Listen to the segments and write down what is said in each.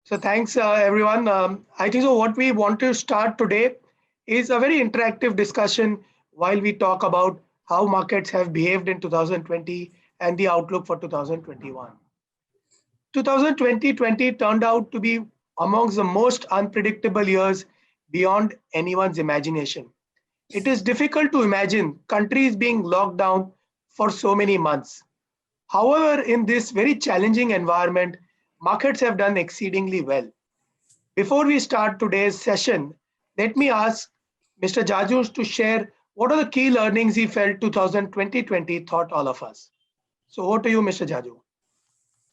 So thanks everyone. I think so. What we want to start today is a very interactive discussion while we talk about how markets have behaved in 2020 and the outlook for 2021. 2020 turned out to be amongst the most unpredictable years beyond anyone's imagination. It is difficult to imagine countries being locked down for so many months. However, in this very challenging environment, markets have done exceedingly well. Before we start today's session, let me ask Mr. Jajus to share what are the key learnings he felt 2020 taught all of us. So over to you, Mr. Jaju.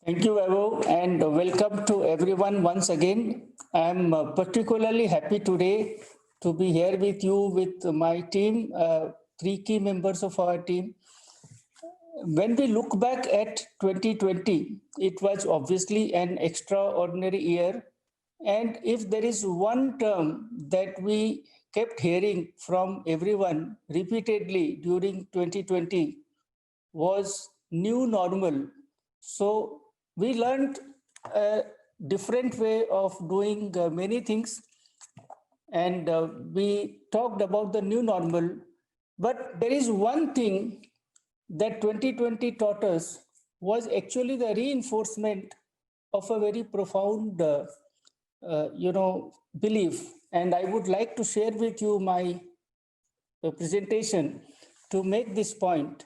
Thank you, Vaibhav, and welcome to everyone once again. I'm particularly happy today to be here with you with my team, three key members of our team. When we look back at 2020, it was obviously an extraordinary year. And if there is one term that we kept hearing from everyone repeatedly during 2020 was new normal. So we learned a different way of doing many things, and we talked about the new normal. But there is one thing that 2020 taught us was actually the reinforcement of a very profound, belief. And I would like to share with you my presentation to make this point.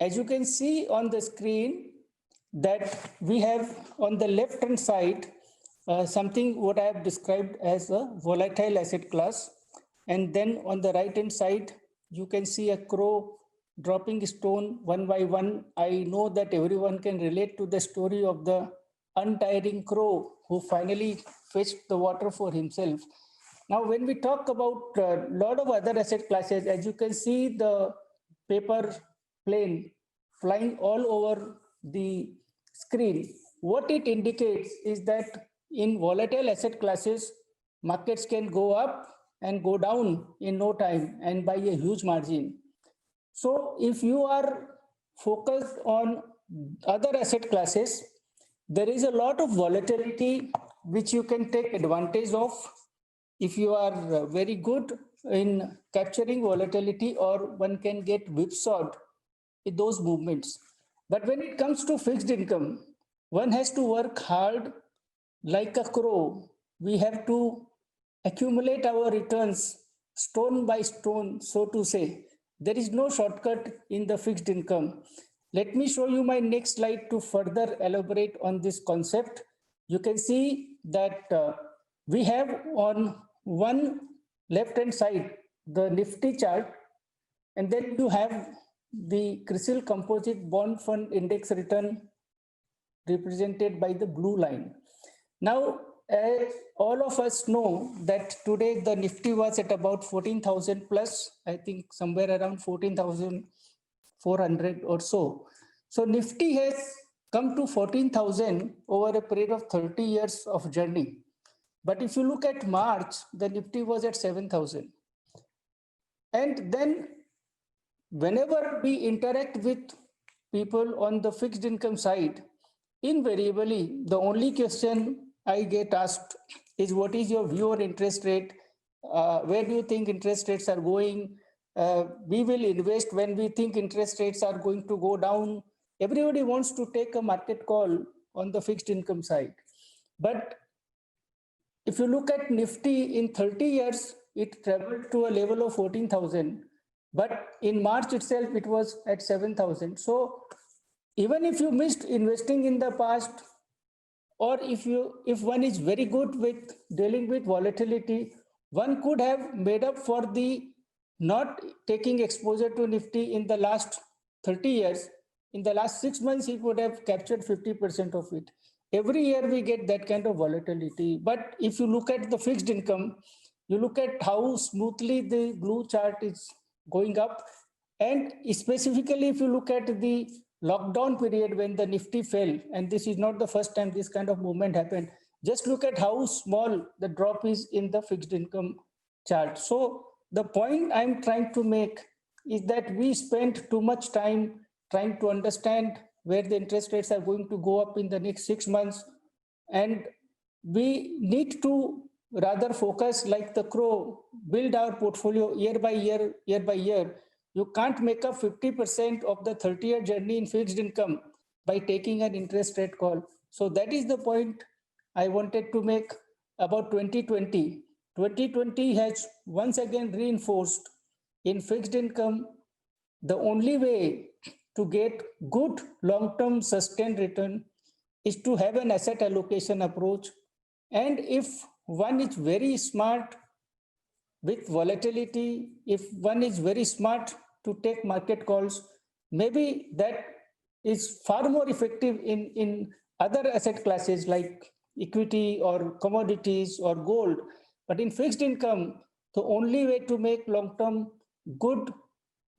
As you can see on the screen, that we have on the left hand side something what I have described as a volatile asset class, and then on the right hand side you can see a crow dropping stone one by one. I know that everyone can relate to the story of the untiring crow who finally fetched the water for himself. Now, when we talk about a lot of other asset classes, as you can see the paper plane flying all over the screen, what it indicates is that in volatile asset classes, markets can go up and go down in no time and by a huge margin. So if you are focused on other asset classes, there is a lot of volatility which you can take advantage of if you are very good in capturing volatility, or one can get whipsawed in those movements. But when it comes to fixed income, one has to work hard like a crow. We have to accumulate our returns stone by stone, so to say. There is no shortcut in the fixed income. Let me show you my next slide to further elaborate on this concept. You can see that we have on one left hand side the Nifty chart, and then you have the CRISIL Composite Bond Fund Index return represented by the blue line. Now, as all of us know that today the Nifty was at about 14,000 plus, I think somewhere around 14,400 or so. So Nifty has come to 14,000 over a period of 30 years of journey. But if you look at March, the Nifty was at 7,000. And then whenever we interact with people on the fixed income side, invariably, the only question I get asked is, what is your view on interest rate? Where do you think interest rates are going? We will invest when we think interest rates are going to go down. Everybody wants to take a market call on the fixed income side. But if you look at Nifty in 30 years, it traveled to a level of 14,000. But in March itself, it was at 7,000. So even if you missed investing in the past, or if one is very good with dealing with volatility, one could have made up for the not taking exposure to Nifty in the last 30 years. In the last 6 months, he could have captured 50% of it. Every year we get that kind of volatility. But if you look at the fixed income, you look at how smoothly the blue chart is going up. And specifically, if you look at the lockdown period when the Nifty fell, and this is not the first time this kind of movement happened, just look at how small the drop is in the fixed income chart. So the point I'm trying to make is that we spent too much time trying to understand where the interest rates are going to go up in the next 6 months. And we need to rather focus like the crow, build our portfolio year by year, year by year. You can't make up 50% of the 30-year journey in fixed income by taking an interest rate call. So that is the point I wanted to make about 2020. 2020 has once again reinforced in fixed income, the only way to get good long-term sustained return is to have an asset allocation approach. And if one is very smart with volatility, if one is very smart to take market calls, maybe that is far more effective in other asset classes like equity or commodities or gold. But in fixed income, the only way to make long-term good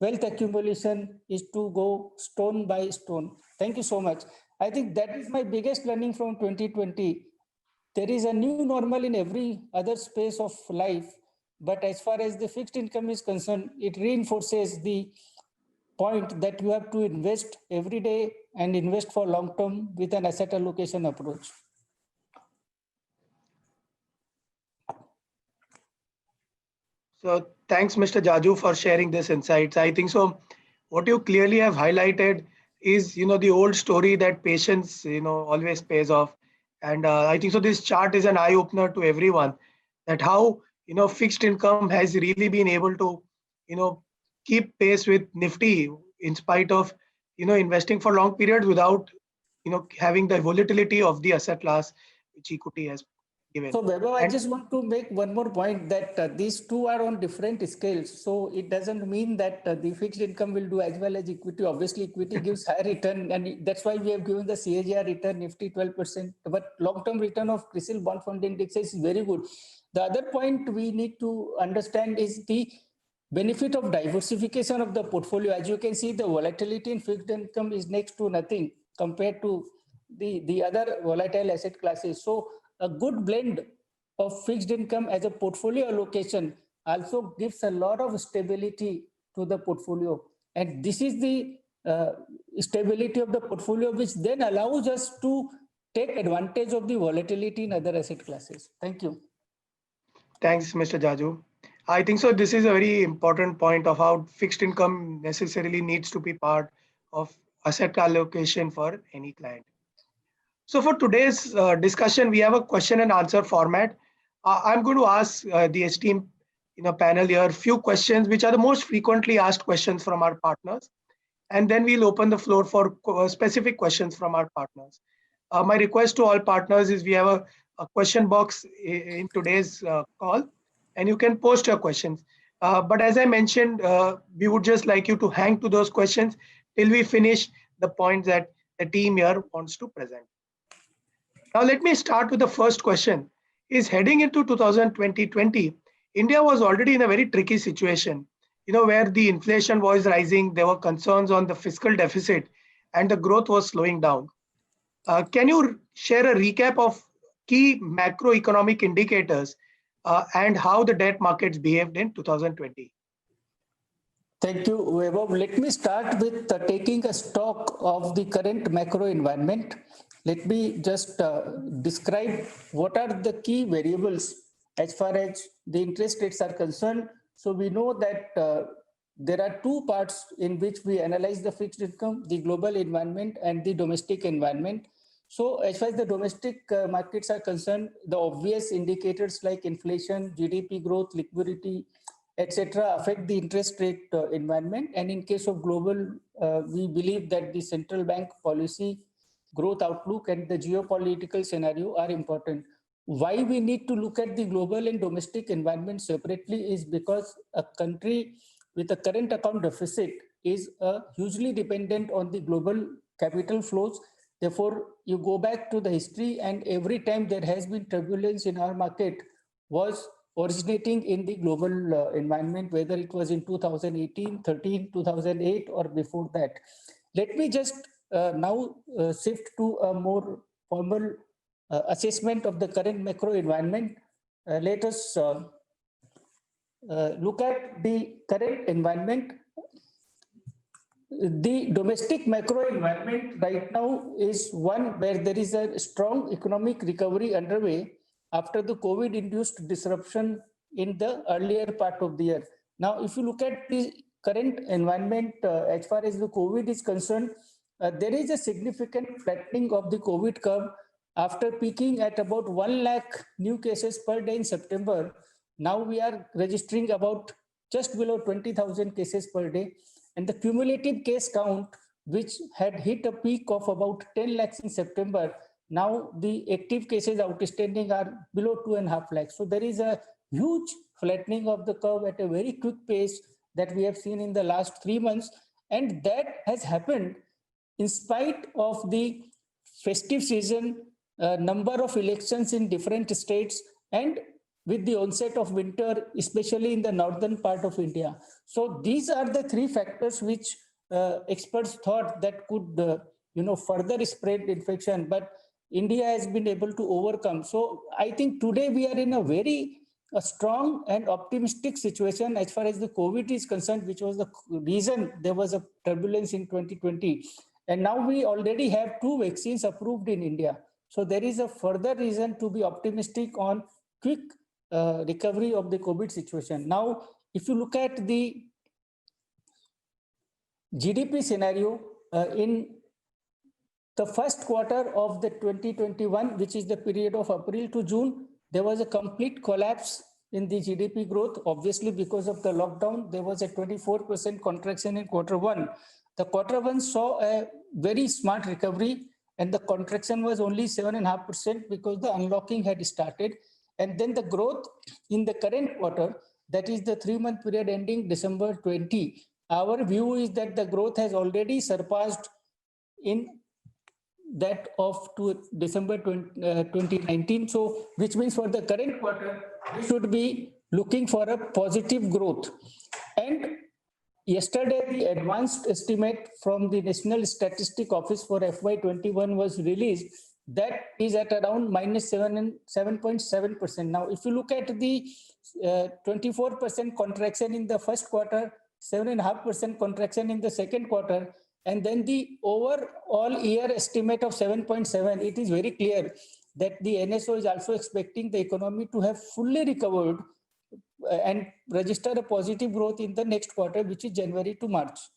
wealth accumulation is to go stone by stone. Thank you so much. I think that is my biggest learning from 2020. There is a new normal in every other space of life, but as far as the fixed income is concerned, it reinforces the point that you have to invest every day and invest for long term with an asset allocation approach. So thanks, Mr. Jaju, for sharing this insights. I think so. What you clearly have highlighted is, the old story that patience, always pays off. And I think so. This chart is an eye opener to everyone that how, fixed income has really been able to, keep pace with Nifty in spite of, investing for long periods without, having the volatility of the asset class which equity has given. So, Vaibhav, I And just want to make one more point that these two are on different scales. So, it doesn't mean that the fixed income will do as well as equity. Obviously, equity gives higher return, and that's why we have given the CAGR return Nifty 12%. But long-term return of CRISIL bond fund index is very good. The other point we need to understand is the benefit of diversification of the portfolio. As you can see, the volatility in fixed income is next to nothing compared to the other volatile asset classes. So, a good blend of fixed income as a portfolio allocation also gives a lot of stability to the portfolio. And this is the stability of the portfolio, which then allows us to take advantage of the volatility in other asset classes. Thank you. thanks, Mr. Jaju. I think so. This is a very important point of how fixed income necessarily needs to be part of asset allocation for any client. So for today's discussion, we have a question and answer format. I'm going to ask the esteemed panel here a few questions, which are the most frequently asked questions from our partners. And then we'll open the floor for specific questions from our partners. My request to all partners is we have a question box in today's call, and you can post your questions. But as I mentioned, we would just like you to hang to those questions till we finish the points that the team here wants to present. Now, let me start with the first question. Is heading into 2020, India was already in a very tricky situation, where the inflation was rising, there were concerns on the fiscal deficit, and the growth was slowing down. Can you share a recap of key macroeconomic indicators and how the debt markets behaved in 2020? Thank you, Vaibhav. Let me start with taking a stock of the current macro environment. Let me just describe what are the key variables as far as the interest rates are concerned. So we know that there are two parts in which we analyze the fixed income, the global environment and the domestic environment. So as far as the domestic markets are concerned, the obvious indicators like inflation, GDP growth, liquidity, etc. affect the interest rate environment. And in case of global, we believe that the central bank policy, growth outlook and the geopolitical scenario are important. Why we need to look at the global and domestic environment separately is because a country with a current account deficit is hugely dependent on the global capital flows. Therefore, you go back to the history and every time there has been turbulence in our market was originating in the global environment, whether it was in 2018, 13, 2008 or before that. Let me just now shift to a more formal assessment of the current macro environment. Let us look at the current environment. the domestic macro environment right now is one where there is a strong economic recovery underway after the COVID-induced disruption in the earlier part of the year. Now, if you look at the current environment as far as the COVID is concerned, there is a significant flattening of the COVID curve after peaking at about 1 lakh new cases per day in September. Now we are registering about just below 20,000 cases per day. And the cumulative case count, which had hit a peak of about 10 lakhs in September, now the active cases outstanding are below 2.5 lakhs. So there is a huge flattening of the curve at a very quick pace that we have seen in the last 3 months. And that has happened in spite of the festive season, number of elections in different states, and with the onset of winter, especially in the northern part of India. So these are the three factors which experts thought that could, further spread infection, but India has been able to overcome. So I think today we are in a very strong and optimistic situation as far as the COVID is concerned, which was the reason there was a turbulence in 2020. And now we already have 2 vaccines approved in India. So there is a further reason to be optimistic on quick recovery of the COVID situation. Now, if you look at the GDP scenario in the first quarter of the 2021, which is the period of April to June, there was a complete collapse in the GDP growth. Obviously, because of the lockdown, there was a 24% contraction in quarter one. The quarter one saw a very smart recovery, and the contraction was only 7.5% because the unlocking had started. And then the growth in the current quarter, that is the 3-month period ending December 20, our view is that the growth has already surpassed in that of December 2019. So, which means for the current quarter, we should be looking for a positive growth. And yesterday, the advanced estimate from the National Statistic Office for FY21 was released. That is at around -7.7%. Now, if you look at the 24% contraction in the first quarter, 7.5% contraction in the second quarter, and then the overall year estimate of 7.7, it is very clear that the NSO is also expecting the economy to have fully recovered and register a positive growth in the next quarter, which is January to March.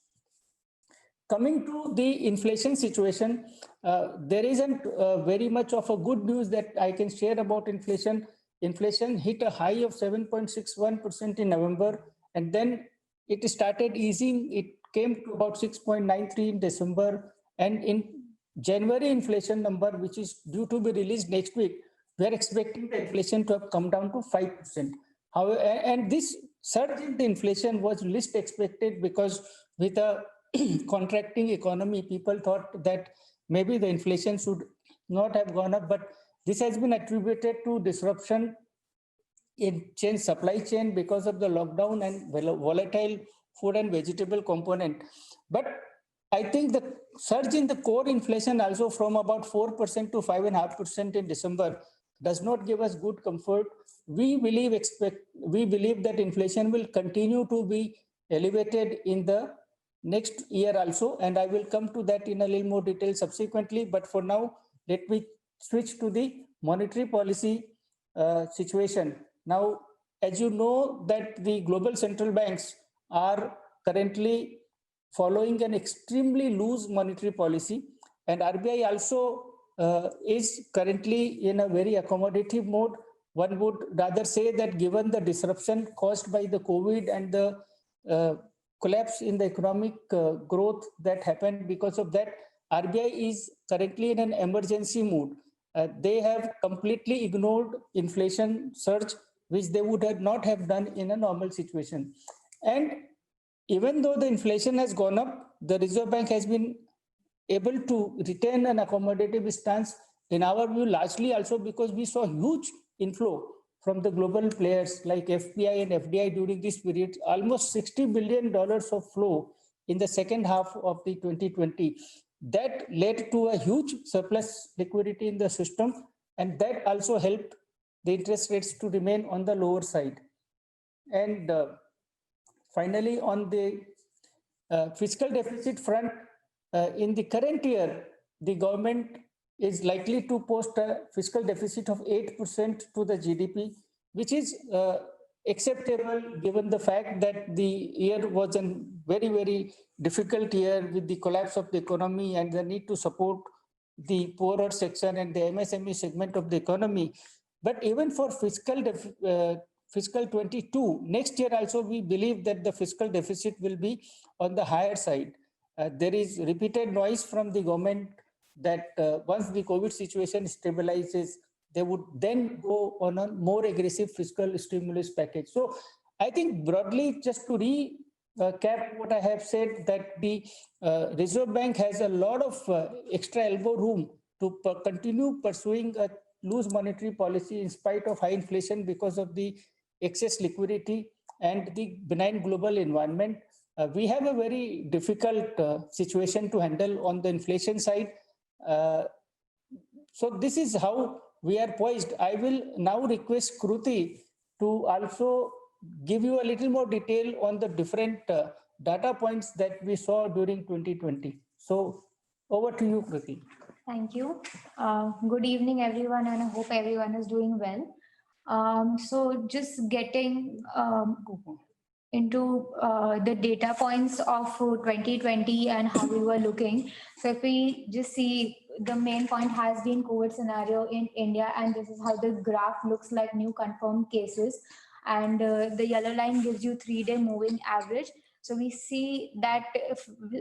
Coming to the inflation situation, there isn't very much of a good news that I can share about inflation. Inflation hit a high of 7.61% in November, and then it started easing. It came to about 6.93 in December, and in January inflation number, which is due to be released next week, we are expecting the inflation to have come down to 5%. However, and this surge in the inflation was least expected because with a contracting economy, people thought that maybe the inflation should not have gone up, but this has been attributed to disruption in supply chain because of the lockdown and volatile food and vegetable component. But I think the surge in the core inflation also from about 4% to 5.5% in December does not give us good comfort. We believe that inflation will continue to be elevated in the next year also, and I will come to that in a little more detail subsequently. But for now, let me switch to the monetary policy situation. Now, as you know, that the global central banks are currently following an extremely loose monetary policy, and RBI also is currently in a very accommodative mode. One would rather say that given the disruption caused by the COVID and the collapse in the economic growth that happened because of that, RBI is currently in an emergency mood. They have completely ignored inflation surge, which they would not have done in a normal situation. And even though the inflation has gone up, the Reserve Bank has been able to retain an accommodative stance, in our view, largely also because we saw huge inflow from the global players like FPI and FDI during this period, almost $60 billion of flow in the second half of the 2020. That led to a huge surplus liquidity in the system, and that also helped the interest rates to remain on the lower side. And finally, on the fiscal deficit front, in the current year, the government is likely to post a fiscal deficit of 8% to the GDP, which is acceptable given the fact that the year was a very, very difficult year with the collapse of the economy and the need to support the poorer section and the MSME segment of the economy. But even for fiscal 22, next year also we believe that the fiscal deficit will be on the higher side. There is repeated noise from the government that once the COVID situation stabilizes, they would then go on a more aggressive fiscal stimulus package. So I think broadly, just to recap what I have said, that the Reserve Bank has a lot of extra elbow room to continue pursuing a loose monetary policy in spite of high inflation because of the excess liquidity and the benign global environment. We have a very difficult situation to handle on the inflation side. So this is how we are poised. I will now request Kruti to also give you a little more detail on the different data points that we saw during 2020. So over to you, Kruti. Thank you. Good evening, everyone, and I hope everyone is doing well. So just getting into the data points of 2020 and how we were looking. So if we just see, the main point has been COVID scenario in India, and this is how the graph looks like, new confirmed cases. And the yellow line gives you 3-day moving average. So we see that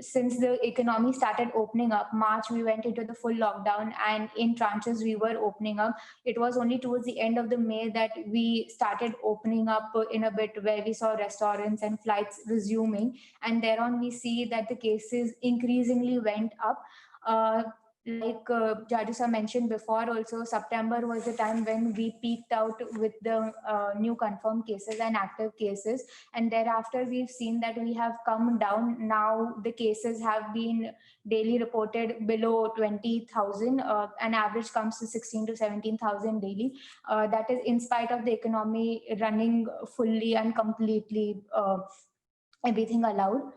since the economy started opening up, March, we went into the full lockdown, and in tranches we were opening up. It was only towards the end of the May that we started opening up in a bit, where we saw restaurants and flights resuming. And thereon we see that the cases increasingly went up. Like Jadusha mentioned before, also September was the time when we peaked out with the new confirmed cases and active cases, and thereafter we've seen that we have come down. Now the cases have been daily reported below 20,000. An average comes to 16 to 17,000 daily. That is in spite of the economy running fully and completely, everything allowed.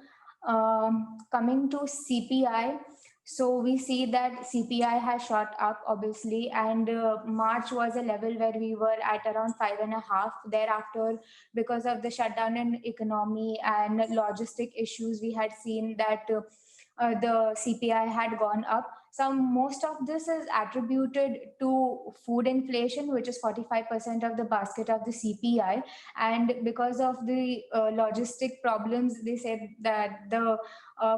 Coming to CPI. So we see that CPI has shot up, obviously, and March was a level where we were at around 5.5. Thereafter, because of the shutdown in economy and logistic issues, we had seen that the CPI had gone up. So most of this is attributed to food inflation, which is 45% of the basket of the CPI. And because of the logistic problems, they said that the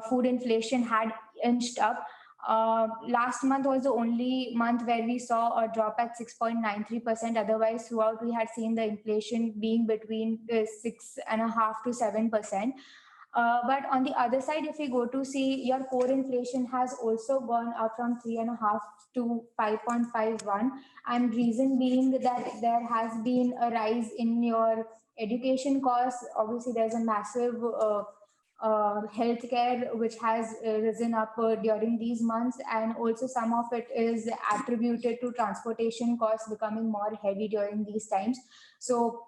food inflation had inched up. Last month was the only month where we saw a drop at 6.93%. Otherwise, throughout we had seen the inflation being between 6.5% to 7%. But on the other side, if we go to see, your core inflation has also gone up from 3.5 to 5.51, and reason being that there has been a rise in your education costs. Obviously, there's a massive healthcare which has risen up during these months, and also some of it is attributed to transportation costs becoming more heavy during these times. So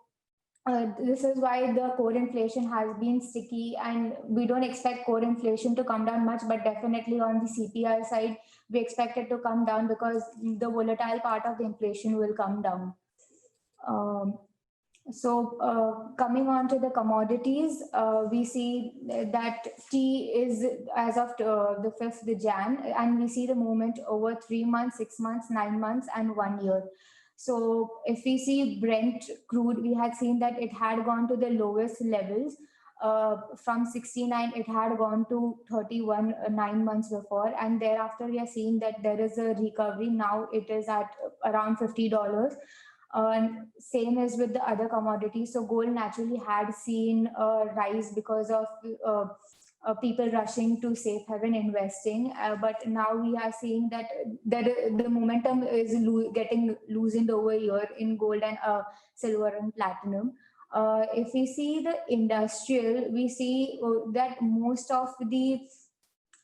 this is why the core inflation has been sticky, and we don't expect core inflation to come down much, but definitely on the CPI side, we expect it to come down because the volatile part of the inflation will come down. Coming on to the commodities, we see that tea is as of the 5th Jan, and we see the movement over 3 months, 6 months, 9 months, and 1 year. So if we see Brent crude, we had seen that it had gone to the lowest levels. From 69, it had gone to 31 9 months before. And thereafter, we are seeing that there is a recovery. Now it is at around $50. Same as with the other commodities. So gold naturally had seen a rise because of people rushing to safe haven investing, but now we are seeing that the momentum is getting loosened over here in gold and silver and platinum. If we see the industrial, we see that most of the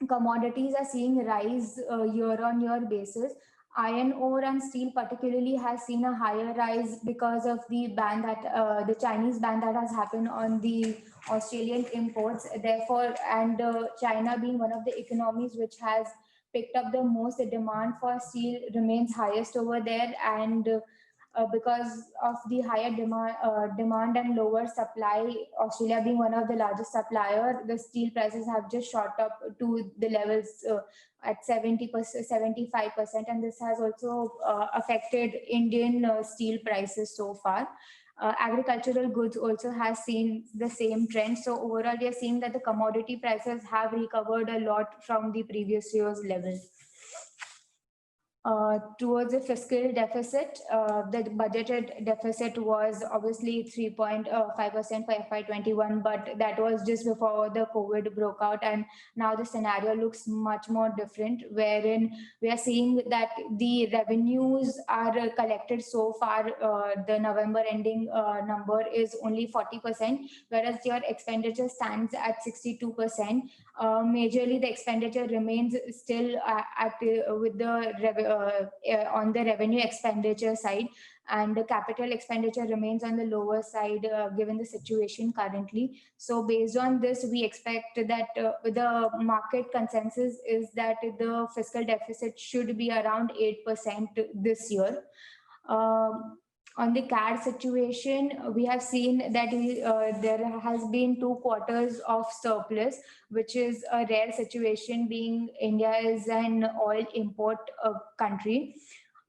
commodities are seeing rise year on year basis. Iron ore and steel particularly has seen a higher rise because of the ban that the Chinese ban that has happened on the Australian imports. Therefore, and China being one of the economies which has picked up the most, the demand for steel remains highest over there, and because of the higher demand and lower supply, Australia being one of the largest supplier, the steel prices have just shot up to the levels at 70%, 75%, and this has also affected Indian steel prices so far. Agricultural goods also has seen the same trend. So overall, we are seeing that the commodity prices have recovered a lot from the previous year's levels. Towards the fiscal deficit, the budgeted deficit was obviously 3.5% for FY21, but that was just before the COVID broke out. And now the scenario looks much more different, wherein we are seeing that the revenues are collected so far. The November ending number is only 40%, whereas your expenditure stands at 62%. Majorly, the expenditure remains still with the on the revenue expenditure side, and the capital expenditure remains on the lower side given the situation currently. So based on this, we expect that the market consensus is that the fiscal deficit should be around 8% this year. On the CAD situation, we have seen that there has been 2 quarters of surplus, which is a rare situation, being India is an oil import country.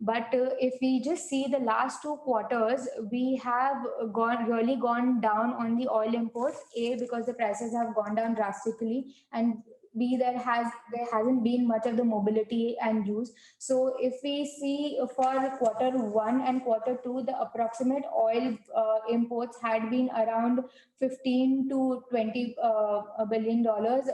But if we just see the last 2 quarters, we have really gone down on the oil imports. A, because the prices have gone down drastically, and B, there hasn't been much of the mobility and use. So if we see for Q1 and Q2, the approximate oil imports had been around 15 to 20 billion dollars.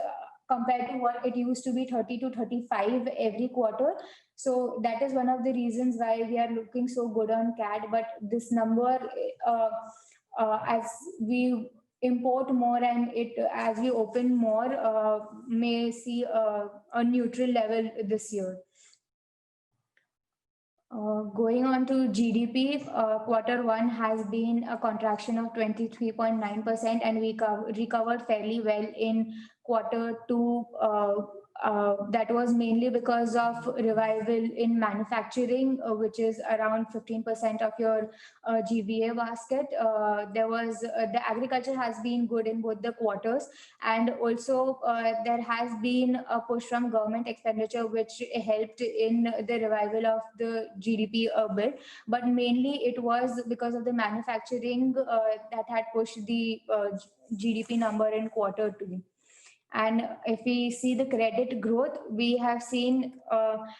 Compared to what it used to be, 30 to 35 every quarter. So that is one of the reasons why we are looking so good on CAD. But this number, as we import more and as we open more, may see a neutral level this year. Going on to GDP, Q1 has been a contraction of 23.9%, and we recovered fairly well in Q2. That was mainly because of revival in manufacturing, which is around 15% of your GVA basket. There was the agriculture has been good in both the quarters, and also there has been a push from government expenditure, which helped in the revival of the GDP a bit. But mainly it was because of the manufacturing that had pushed the GDP number in Q2. And if we see the credit growth, we have seen,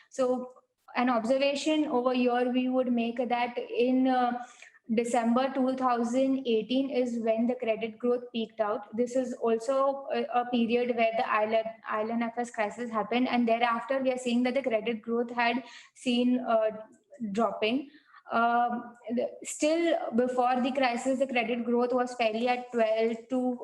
so an observation over here, we would make that in December 2018 is when the credit growth peaked out. This is also a period where the IL&FS crisis happened, and thereafter we are seeing that the credit growth had seen dropping. Still, before the crisis, the credit growth was fairly at 12 to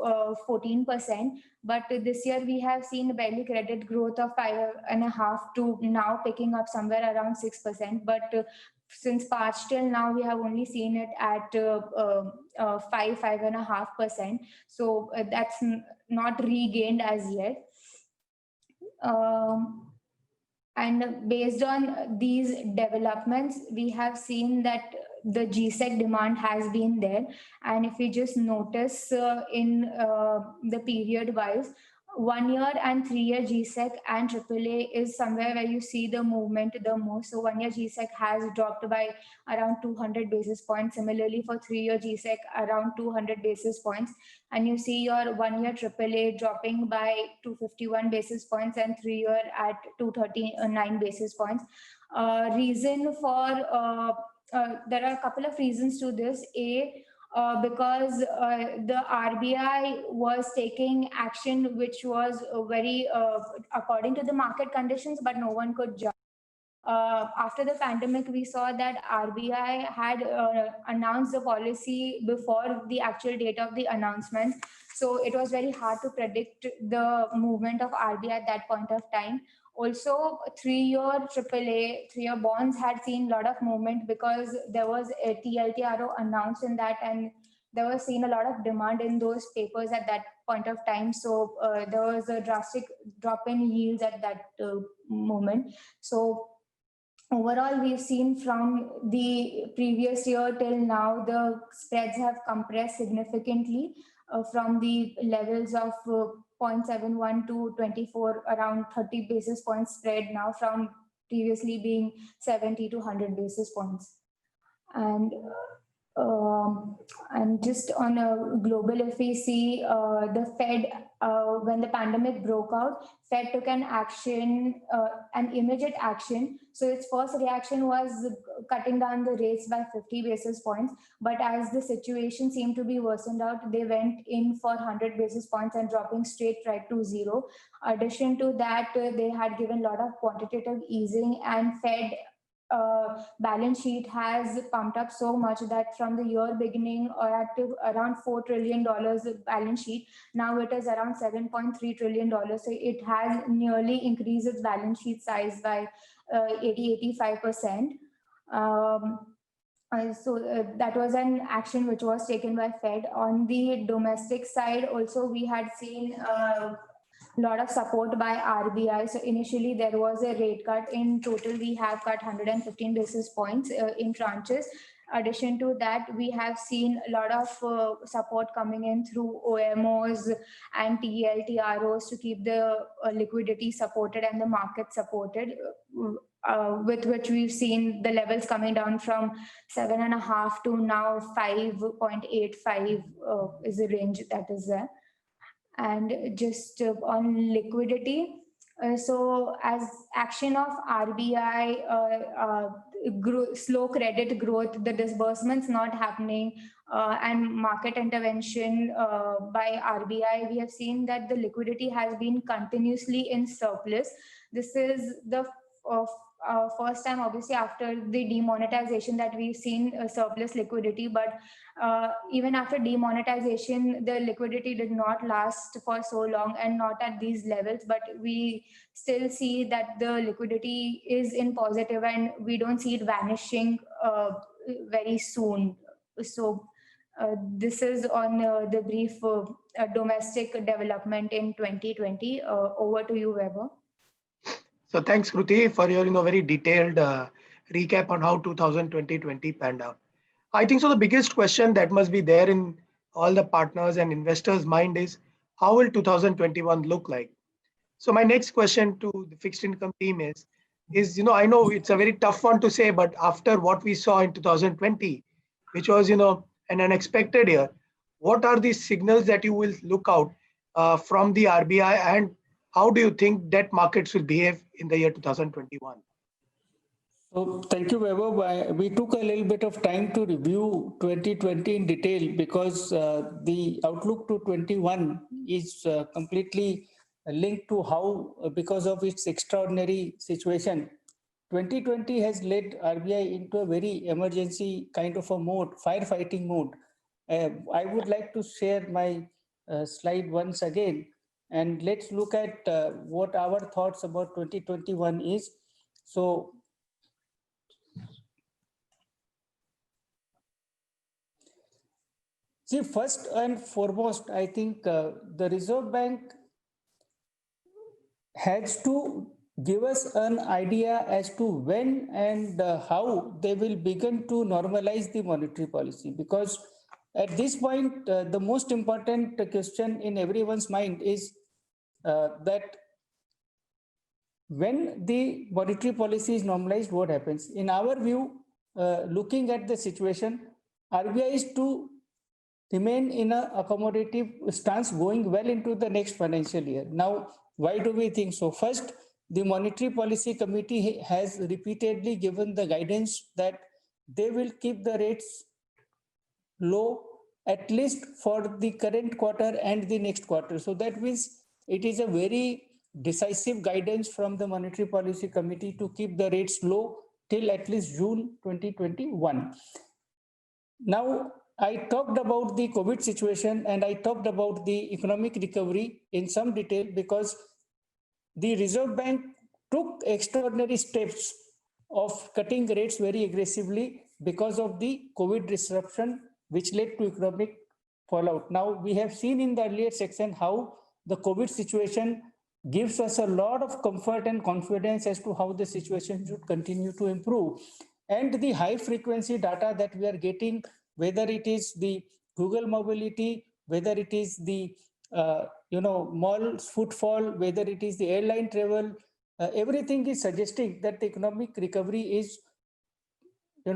14%. But this year we have seen barely credit growth of 5.5% to now picking up somewhere around 6%. But since March till now, we have only seen it at 5.5%. So that's not regained as yet. And based on these developments, we have seen that the GSEC demand has been there. And if we just notice in the period wise, 1 year and 3 year GSEC and AAA is somewhere where you see the movement the most. So 1 year GSEC has dropped by around 200 basis points. Similarly, for 3 year GSEC, around 200 basis points. And you see your 1 year AAA dropping by 251 basis points and 3 year at 239 basis points. Reason for, there are a couple of reasons to this. Because the RBI was taking action which was very according to the market conditions, but no one could judge. after the pandemic, we saw that RBI had announced the policy before the actual date of the announcement. So it was very hard to predict the movement of RBI at that point of time. Also, 3-year AAA, 3-year bonds had seen a lot of movement because there was a TLTRO announced in that, and there was seen a lot of demand in those papers at that point of time. So there was a drastic drop in yields at that moment. So overall, we've seen from the previous year till now, the spreads have compressed significantly from the levels of 0.71 to 24, around 30 basis points spread now, from previously being 70 to 100 basis points. Um, and just on a global, if we see the Fed, when the pandemic broke out, Fed took an immediate action. So its first reaction was cutting down the rates by 50 basis points. But as the situation seemed to be worsened out, they went in for 100 basis points and dropping straight right to zero. Addition to that, they had given a lot of quantitative easing, and Fed balance sheet has pumped up so much that from the year beginning at around $4 trillion balance sheet, now it is around $7.3 trillion. So it has nearly increased its balance sheet size by 85%. That was an action which was taken by Fed. On the domestic side, also we had seen lot of support by RBI. So initially there was a rate cut. In total, we have cut 115 basis points in tranches. Addition to that, we have seen a lot of support coming in through OMOs and TLTROs to keep the liquidity supported and the market supported, with which we've seen the levels coming down from 7.5 to now 5.85 is the range that is there. And just on liquidity, so as action of RBI, slow credit growth, the disbursements not happening, and market intervention by RBI, we have seen that the liquidity has been continuously in surplus. This is the first time, obviously, after the demonetization that we've seen surplus liquidity. But even after demonetization, the liquidity did not last for so long and not at these levels. But we still see that the liquidity is in positive, and we don't see it vanishing very soon. So this is on the brief domestic development in 2020. Over to you, Weber. So thanks, Kruti, for your very detailed recap on how 2020 panned out. I think so. The biggest question that must be there in all the partners and investors' mind is, how will 2021 look like? So my next question to the fixed income team is I know it's a very tough one to say, but after what we saw in 2020, which was an unexpected year, what are the signals that you will look out from the RBI, and how do you think debt markets will behave in the year 2021? So thank you, Weber. We took a little bit of time to review 2020 in detail because the outlook to 21 is completely linked to how, because of its extraordinary situation, 2020 has led RBI into a very emergency kind of a mode, firefighting mode. I would like to share my slide once again, and let's look at what our thoughts about 2021 is. So, see, first and foremost, I think the Reserve Bank has to give us an idea as to when and how they will begin to normalize the monetary policy, because at this point, the most important question in everyone's mind is that when the monetary policy is normalized, what happens? In our view, looking at the situation, RBI is to remain in an accommodative stance going well into the next financial year. Now, why do we think so? First, the Monetary Policy Committee has repeatedly given the guidance that they will keep the rates low, at least for the current quarter and the next quarter. So that means it is a very decisive guidance from the Monetary Policy Committee to keep the rates low till at least June 2021. Now, I talked about the COVID situation and I talked about the economic recovery in some detail because the Reserve Bank took extraordinary steps of cutting rates very aggressively because of the COVID disruption, which led to economic fallout. Now, we have seen in the earlier section how the COVID situation gives us a lot of comfort and confidence as to how the situation should continue to improve. And the high frequency data that we are getting, whether it is the Google mobility, whether it is the mall footfall, whether it is the airline travel, everything is suggesting that the economic recovery is, at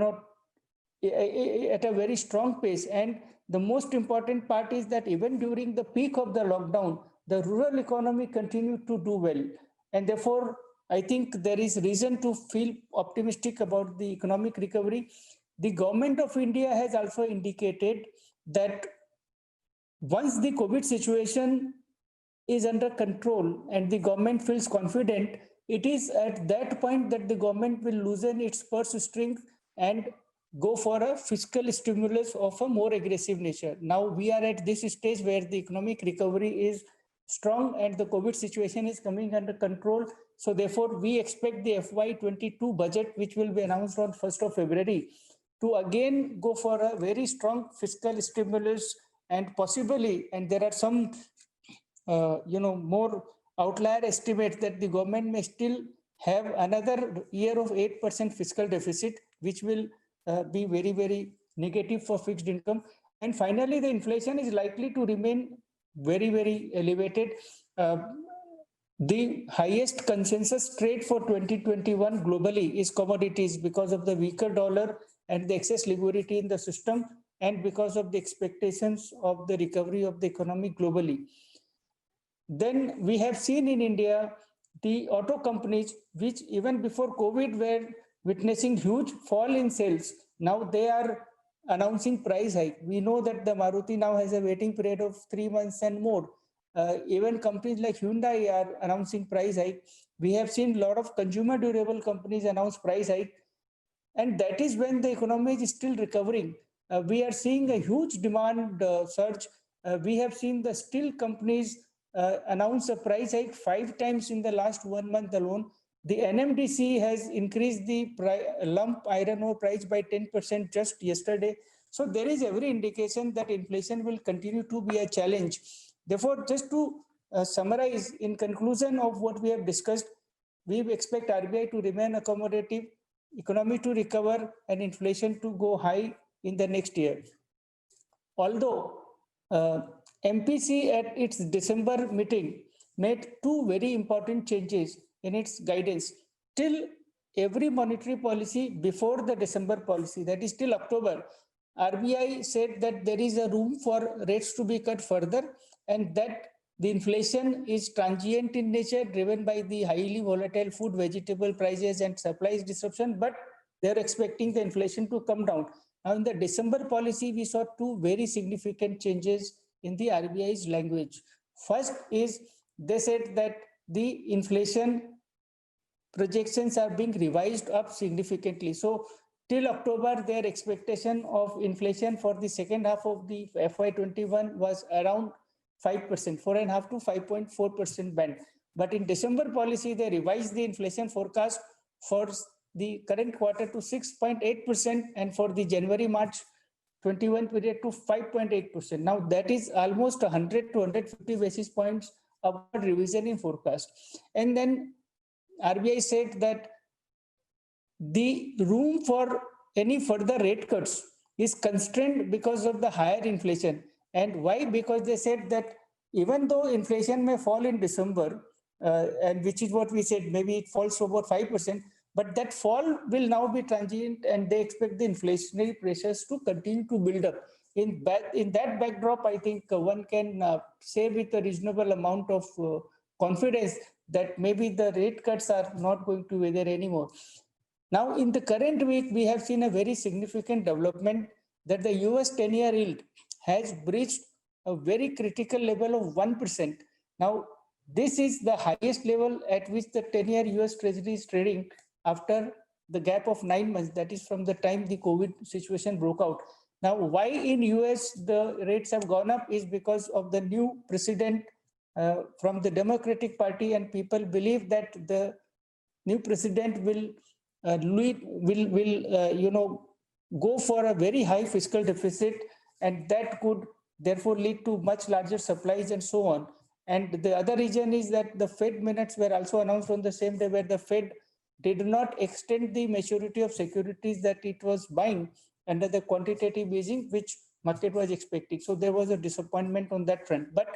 a very strong pace. And the most important part is that even during the peak of the lockdown, the rural economy continued to do well. And therefore, I think there is reason to feel optimistic about the economic recovery. The government of India has also indicated that once the COVID situation is under control and the government feels confident, it is at that point that the government will loosen its purse strings and go for a fiscal stimulus of a more aggressive nature. Now we are at this stage where the economic recovery is strong and the COVID situation is coming under control. So therefore, we expect the FY22 budget, which will be announced on 1st of February, to again go for a very strong fiscal stimulus and possibly, and there are some more outlier estimates that the government may still have another year of 8% fiscal deficit, which will be very, very negative for fixed income. And finally, the inflation is likely to remain very, very elevated. The highest consensus trade for 2021 globally is commodities because of the weaker dollar and the excess liquidity in the system and because of the expectations of the recovery of the economy globally. Then we have seen in India, the auto companies, which even before COVID were witnessing huge fall in sales. Now they are announcing price hike. We know that the Maruti now has a waiting period of 3 months and more. Even companies like Hyundai are announcing price hike. We have seen a lot of consumer durable companies announce price hike. And that is when the economy is still recovering. We are seeing a huge demand surge. We have seen the steel companies announce a price hike 5 times in the last 1 month alone. The NMDC has increased the lump iron ore price by 10% just yesterday. So there is every indication that inflation will continue to be a challenge. Therefore, just to summarize, in conclusion of what we have discussed, we expect RBI to remain accommodative, economy to recover, and inflation to go high in the next year. Although MPC at its December meeting made 2 very important changes in its guidance. Till every monetary policy before the December policy, that is till October, RBI said that there is a room for rates to be cut further and that the inflation is transient in nature, driven by the highly volatile food, vegetable prices and supplies disruption, but they're expecting the inflation to come down. Now in the December policy, we saw 2 very significant changes in the RBI's language. First is they said that the inflation projections are being revised up significantly. So till October, their expectation of inflation for the second half of the FY21 was around 5%, 4.5 to 5.4% band. But in December policy, they revised the inflation forecast for the current quarter to 6.8% and for the January-March 21 period to 5.8%. Now that is almost 100 to 150 basis points upward revision in forecast. And then RBI said that the room for any further rate cuts is constrained because of the higher inflation. And why? Because they said that even though inflation may fall in December, and which is what we said, maybe it falls to about 5%, but that fall will now be transient and they expect the inflationary pressures to continue to build up. In that backdrop, I think one can say with a reasonable amount of confidence that maybe the rate cuts are not going to be there anymore. Now, in the current week, we have seen a very significant development that the US 10-year yield has breached a very critical level of 1%. Now, this is the highest level at which the 10-year US Treasury is trading after the gap of 9 months, that is from the time the COVID situation broke out. Now, why in US the rates have gone up is because of the new president from the Democratic Party, and people believe that the new president will go for a very high fiscal deficit, and that could therefore lead to much larger supplies and so on. And the other reason is that the Fed minutes were also announced on the same day, where the Fed did not extend the maturity of securities that it was buying under the quantitative easing, which market was expecting. So there was a disappointment on that front. But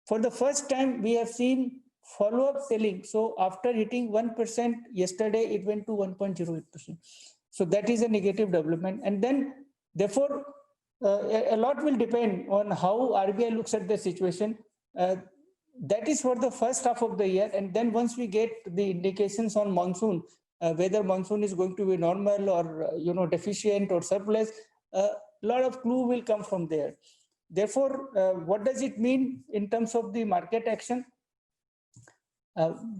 for the first time, we have seen follow-up selling. So after hitting 1% yesterday, it went to 1.08%. So that is a negative development. And then, therefore, a lot will depend on how RBI looks at the situation. That is for the first half of the year. And then once we get the indications on monsoon, whether monsoon is going to be normal or deficient or surplus, a lot of clue will come from there. Therefore, what does it mean in terms of the market action?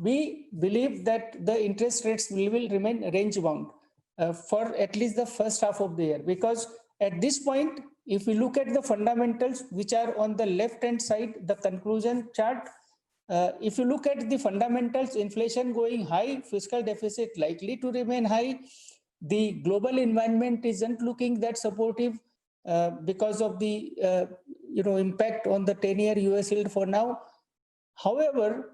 We believe that the interest rates will remain range bound for at least the first half of the year, because at this point, if we look at the fundamentals which are on the left hand side, the conclusion chart, if you look at the fundamentals, inflation going high, fiscal deficit likely to remain high, the global environment isn't looking that supportive because of the impact on the 10-year US yield for now. However,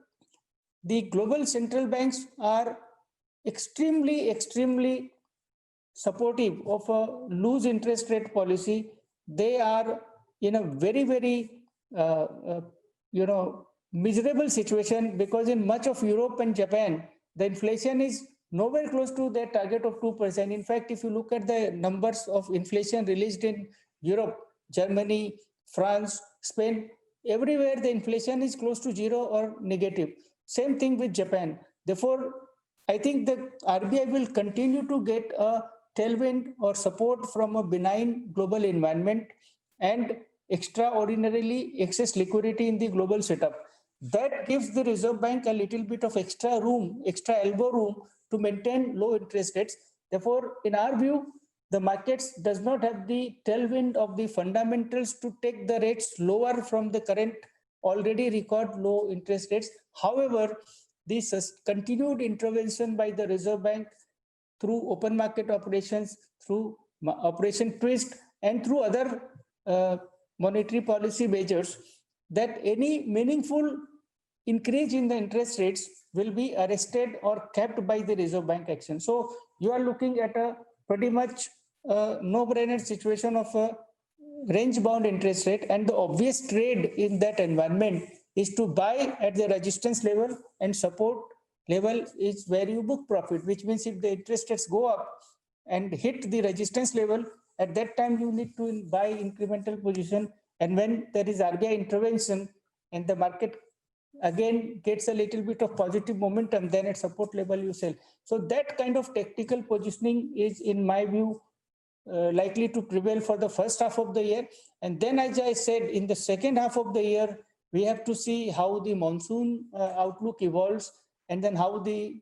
the global central banks are extremely supportive of a loose interest rate policy. They are in a very miserable situation, because in much of Europe and Japan, the inflation is nowhere close to their target of 2%. In fact, if you look at the numbers of inflation released in Europe, Germany, France, Spain, everywhere the inflation is close to zero or negative. Same thing with Japan. Therefore, I think the RBI will continue to get a tailwind or support from a benign global environment and extraordinarily excess liquidity in the global setup. That gives the Reserve Bank a little bit of extra room, extra elbow room to maintain low interest rates. Therefore, in our view, the markets does not have the tailwind of the fundamentals to take the rates lower from the current already record low interest rates. However, this continued intervention by the Reserve Bank through open market operations, through Operation Twist, and through other monetary policy measures, that any meaningful increase in the interest rates will be arrested or capped by the Reserve Bank action. So you are looking at a pretty much no-brainer situation of a range-bound interest rate, and the obvious trade in that environment is to buy at the resistance level, and support level is where you book profit, which means if the interest rates go up and hit the resistance level, at that time you need to buy incremental position. And when there is RBI intervention and the market again gets a little bit of positive momentum, then at support level you sell. So that kind of tactical positioning is, in my view, likely to prevail for the first half of the year. And then, as I said, in the second half of the year, we have to see how the monsoon outlook evolves, and then how the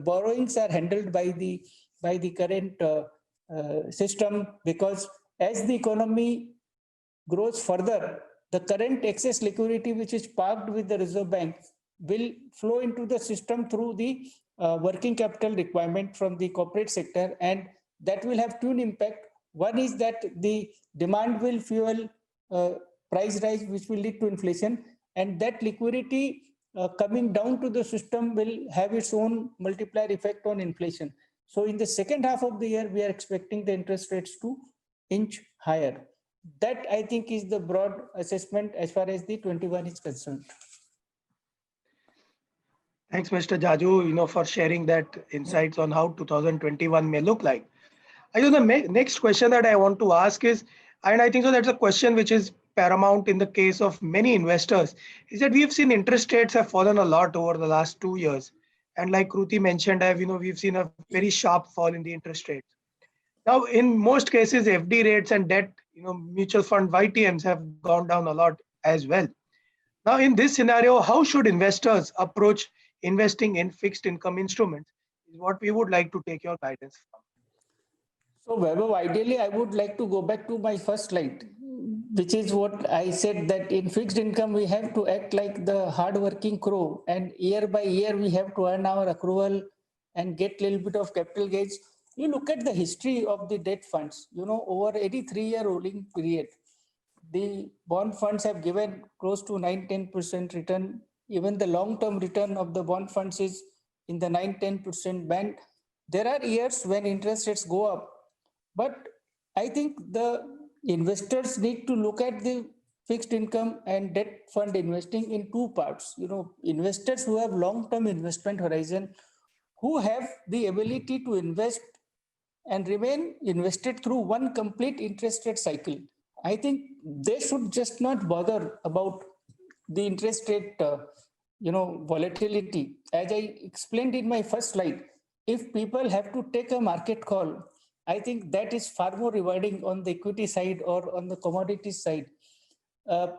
borrowings are handled by the current system, because as the economy grows further, the current excess liquidity which is parked with the Reserve Bank will flow into the system through the working capital requirement from the corporate sector, and that will have two impact. One is that the demand will fuel price rise, which will lead to inflation, and that liquidity coming down to the system will have its own multiplier effect on inflation. So in the second half of the year, we are expecting the interest rates to inch higher. That, I think, is the broad assessment as far as the 21 is concerned. Thanks, Mr. Jaju, for sharing that insights on how 2021 may look like. I know the next question that I want to ask is, and I think so that's a question which is paramount in the case of many investors, is that we've seen interest rates have fallen a lot over the last 2 years. And like Kruti mentioned, we've seen a very sharp fall in the interest rates. Now, in most cases, FD rates and debt, mutual fund YTMs have gone down a lot as well. Now, in this scenario, how should investors approach investing in fixed income instruments? Is what we would like to take your guidance from. So, Vaibhav, ideally, I would like to go back to my first slide, which is what I said, that in fixed income, we have to act like the hard-working crow, and year by year, we have to earn our accrual and get a little bit of capital gains. You look at the history of the debt funds, over 83-year rolling period, the bond funds have given close to 9-10% return. Even the long-term return of the bond funds is in the 9-10% band. There are years when interest rates go up, but I think the investors need to look at the fixed income and debt fund investing in two parts. Investors who have long-term investment horizon, who have the ability to invest and remain invested through one complete interest rate cycle. I think they should just not bother about the interest rate, volatility. As I explained in my first slide, if people have to take a market call, I think that is far more rewarding on the equity side or on the commodities side.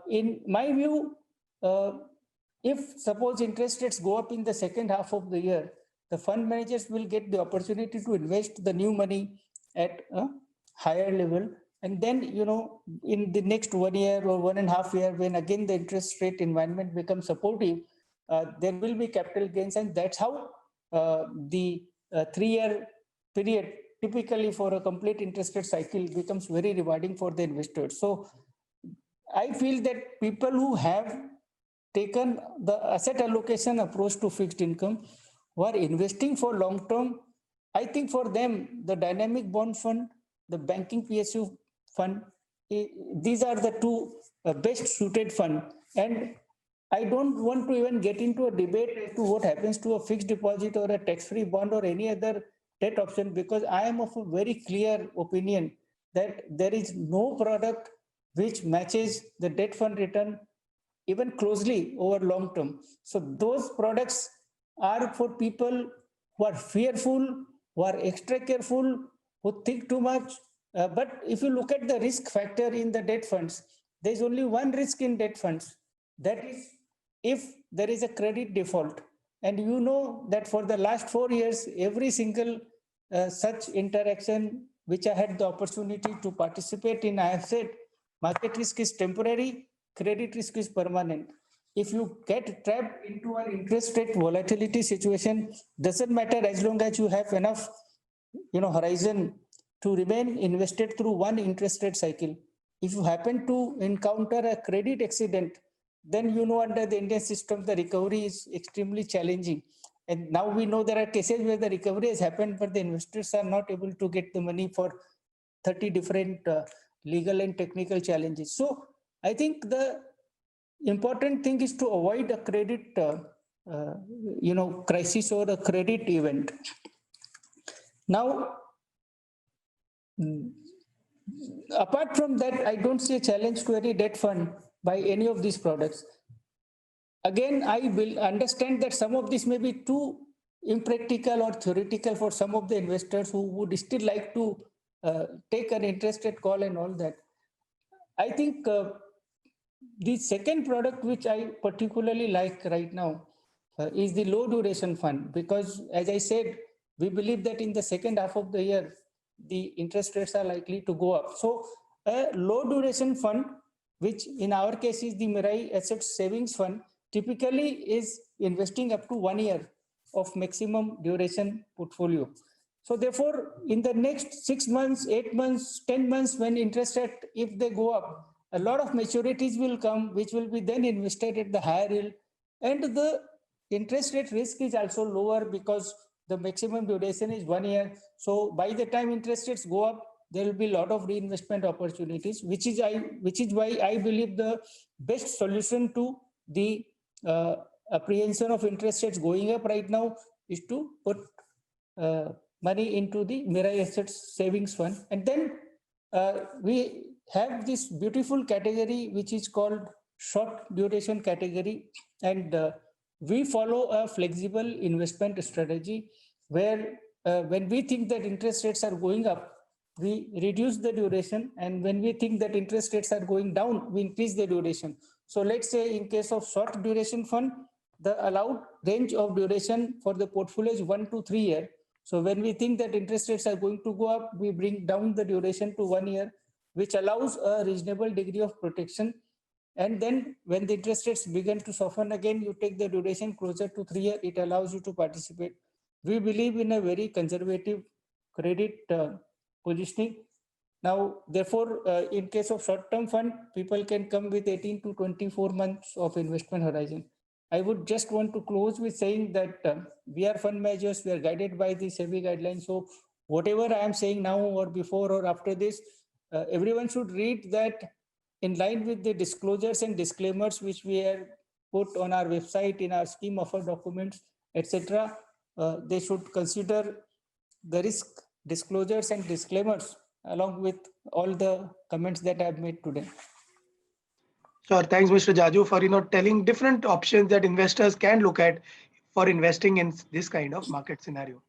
In my view, uh, if suppose interest rates go up in the second half of the year, the fund managers will get the opportunity to invest the new money at a higher level. And then, in the next 1 year or 1.5 year, when again the interest rate environment becomes supportive, there will be capital gains. And that's how the 3-year period, typically for a complete interest rate cycle, becomes very rewarding for the investors. So I feel that people who have taken the asset allocation approach to fixed income, who are investing for long term, I think for them, the dynamic bond fund, the banking PSU fund, these are the two best suited fund. And I don't want to even get into a debate as to what happens to a fixed deposit or a tax-free bond or any other debt option, because I am of a very clear opinion that there is no product which matches the debt fund return even closely over long term. So those products are for people who are fearful, who are extra careful, who think too much. But if you look at the risk factor in the debt funds, there is only one risk in debt funds. That is if there is a credit default. And you know that for the last 4 years, every single such interaction which I had the opportunity to participate in, I have said market risk is temporary, credit risk is permanent. If you get trapped into an interest rate volatility situation, doesn't matter as long as you have enough, horizon to remain invested through one interest rate cycle. If you happen to encounter a credit accident, then under the Indian system, the recovery is extremely challenging. And now we know there are cases where the recovery has happened, but the investors are not able to get the money for 30 different legal and technical challenges. So I think the important thing is to avoid a credit, crisis or a credit event. Now, apart from that, I don't see a challenge to any debt fund by any of these products. Again, I will understand that some of this may be too impractical or theoretical for some of the investors who would still like to take an interest rate call and all that. I think the second product which I particularly like right now is the low duration fund, because as I said, we believe that in the second half of the year, the interest rates are likely to go up. So a low duration fund, which in our case is the Mirae Asset Savings Fund, typically is investing up to 1 year of maximum duration portfolio. So therefore, in the next 6 months, 8 months, 10 months, when interest rate, if they go up, a lot of maturities will come, which will be then invested at the higher yield. And the interest rate risk is also lower because the maximum duration is 1 year. So by the time interest rates go up, there will be a lot of reinvestment opportunities, which is why I believe the best solution to the apprehension of interest rates going up right now is to put money into the Mirae Assets Savings Fund. And then we have this beautiful category which is called short duration category, and we follow a flexible investment strategy where when we think that interest rates are going up, we reduce the duration, and when we think that interest rates are going down, we increase the duration. So let's say in case of short duration fund, the allowed range of duration for the portfolio is 1 to 3 years. So when we think that interest rates are going to go up, we bring down the duration to 1 year, which allows a reasonable degree of protection. And then when the interest rates begin to soften again, you take the duration closer to 3 years, it allows you to participate. We believe in a very conservative credit positioning. Now, therefore, in case of short-term fund, people can come with 18 to 24 months of investment horizon. I would just want to close with saying that we are fund managers, we are guided by the SEBI guidelines. So whatever I am saying now or before or after this, everyone should read that in line with the disclosures and disclaimers which we have put on our website, in our scheme offer documents, etc. They should consider the risk disclosures and disclaimers along with all the comments that I have made today. Sure. Thanks, Mr. Jaju, for telling different options that investors can look at for investing in this kind of market scenario.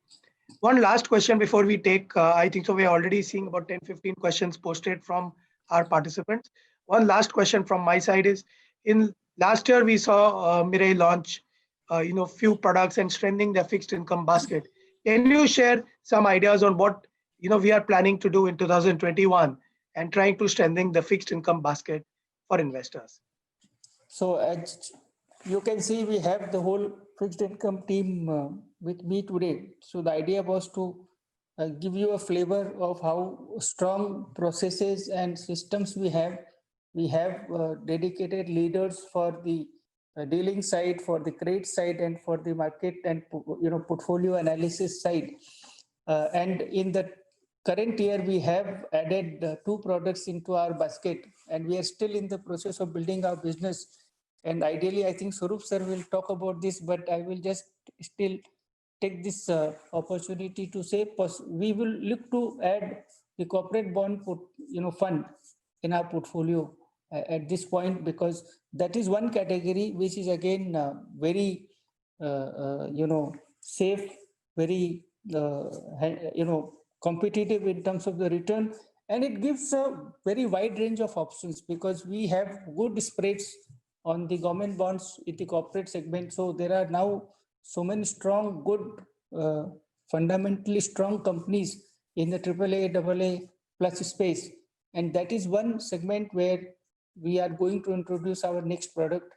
One last question before we take, I think so we're already seeing about 10-15 questions posted from our participants. One last question from my side is, in last year we saw Mirae launch few products and strengthening the fixed income basket. Can you share some ideas on what we are planning to do in 2021 and trying to strengthen the fixed income basket for investors? So as you can see, we have the whole fixed income team with me today. So the idea was to give you a flavor of how strong processes and systems we have. We have dedicated leaders for the dealing side, for the credit side, and for the market and portfolio analysis side. And in the current year, we have added 2 products into our basket, and we are still in the process of building our business. And ideally, I think Swaroop sir will talk about this, but I will just still take this opportunity to say we will look to add the corporate bond fund in our portfolio at this point, because that is one category which is again very safe, very competitive in terms of the return, and it gives a very wide range of options because we have good spreads on the government bonds in the corporate segment. So there are now so many strong, good, fundamentally strong companies in the AAA, AA plus space. And that is one segment where we are going to introduce our next product.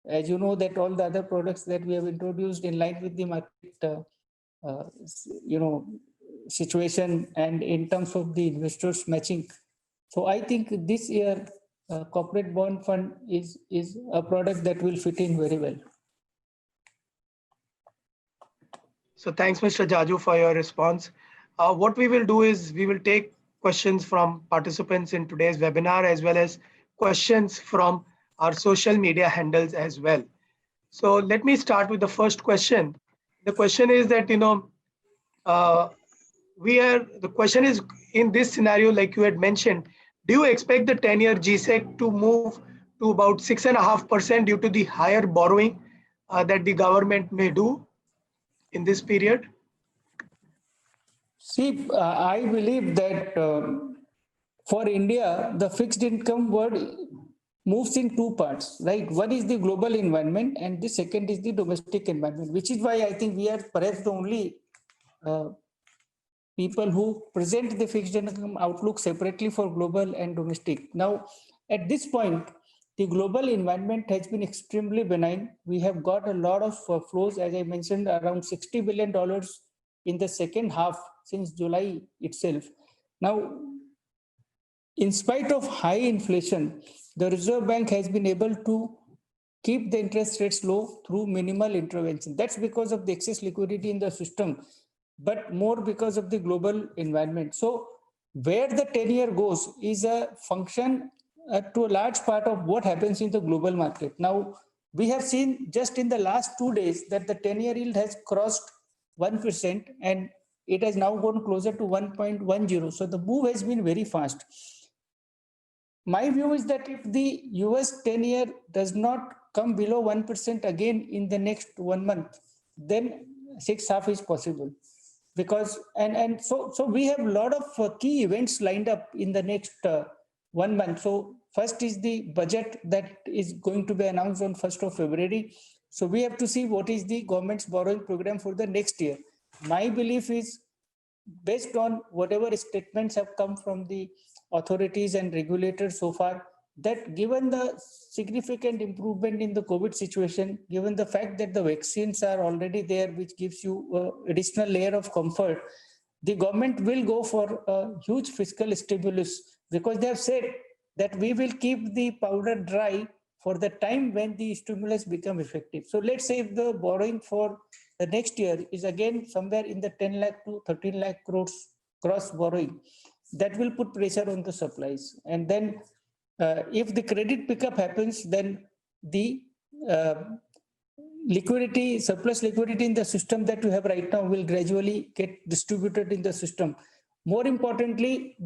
As you know that all the other products that we have introduced in line with the market, situation and in terms of the investors matching. So I think this year corporate bond fund is a product that will fit in very well. So thanks, Mr. Jaju, for your response. What we will do is we will take questions from participants in today's webinar as well as questions from our social media handles as well. So let me start with the first question. The question is that, the question is, in this scenario, like you had mentioned, do you expect the 10-year GSEC to move to about 6.5% due to the higher borrowing that the government may do in this period? See, I believe that for India, the fixed income world moves in 2 parts, right? One is the global environment and the second is the domestic environment, which is why I think we are perhaps the only people who present the fixed income outlook separately for global and domestic. Now, at this point, the global environment has been extremely benign. We have got a lot of flows, as I mentioned, around $60 billion in the second half since July itself. Now, in spite of high inflation, the Reserve Bank has been able to keep the interest rates low through minimal intervention. That's because of the excess liquidity in the system, but more because of the global environment. So where the 10-year goes is a function to a large part of what happens in the global market. Now, we have seen just in the last 2 days that the 10-year yield has crossed 1% and it has now gone closer to 1.10. So the move has been very fast. My view is that if the US 10-year does not come below 1% again in the next 1 month, then 6.5 is possible. Because so we have a lot of key events lined up in the next 1 month. So First is the budget that is going to be announced on 1st of February. So we have to see what is the government's borrowing program for the next year. My belief is, based on whatever statements have come from the authorities and regulators so far, that given the significant improvement in the COVID situation, given the fact that the vaccines are already there, which gives you an additional layer of comfort, the government will go for a huge fiscal stimulus, because they have said that we will keep the powder dry for the time when the stimulus become effective. So let's say if the borrowing for the next year is again somewhere in the 10 lakh to 13 lakh crores cross borrowing, that will put pressure on the supplies. And then if the credit pickup happens, then the uh, liquidity, surplus liquidity in the system that you have right now will gradually get distributed in the system. More importantly,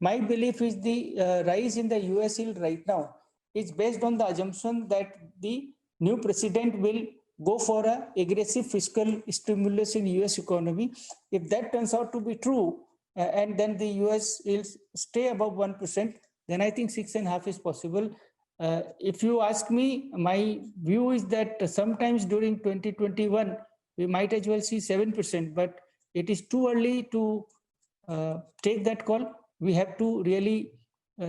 my belief is the rise in the US yield right now is based on the assumption that the new president will go for an aggressive fiscal stimulus in US economy. If that turns out to be true, and then the US will stay above 1%, then I think 6.5 is possible. If you ask me, my view is that sometimes during 2021, we might as well see 7%, but it is too early to take that call. We have to really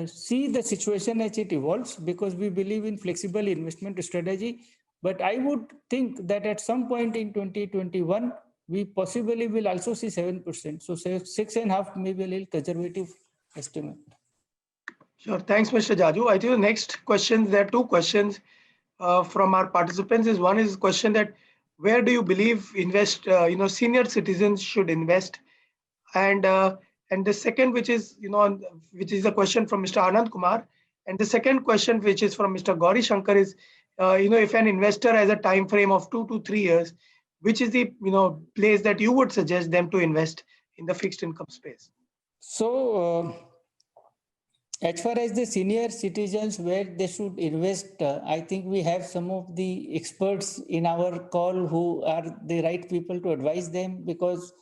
see the situation as it evolves, because we believe in flexible investment strategy. But I would think that at some point in 2021, we possibly will also see 7%. So 6.5 may be a little conservative estimate. Sure. Thanks, Mr. Jaju. I think the next questions, there are two questions from our participants. Is one is question that where do you believe senior citizens should invest, and the second, which is which is a question from Mr. Anand Kumar, and the second question, which is from Mr. Gauri Shankar, is if an investor has a time frame of 2 to 3 years, which is the place that you would suggest them to invest in the fixed income space? So as far as the senior citizens, where they should invest, I think we have some of the experts in our call who are the right people to advise them, because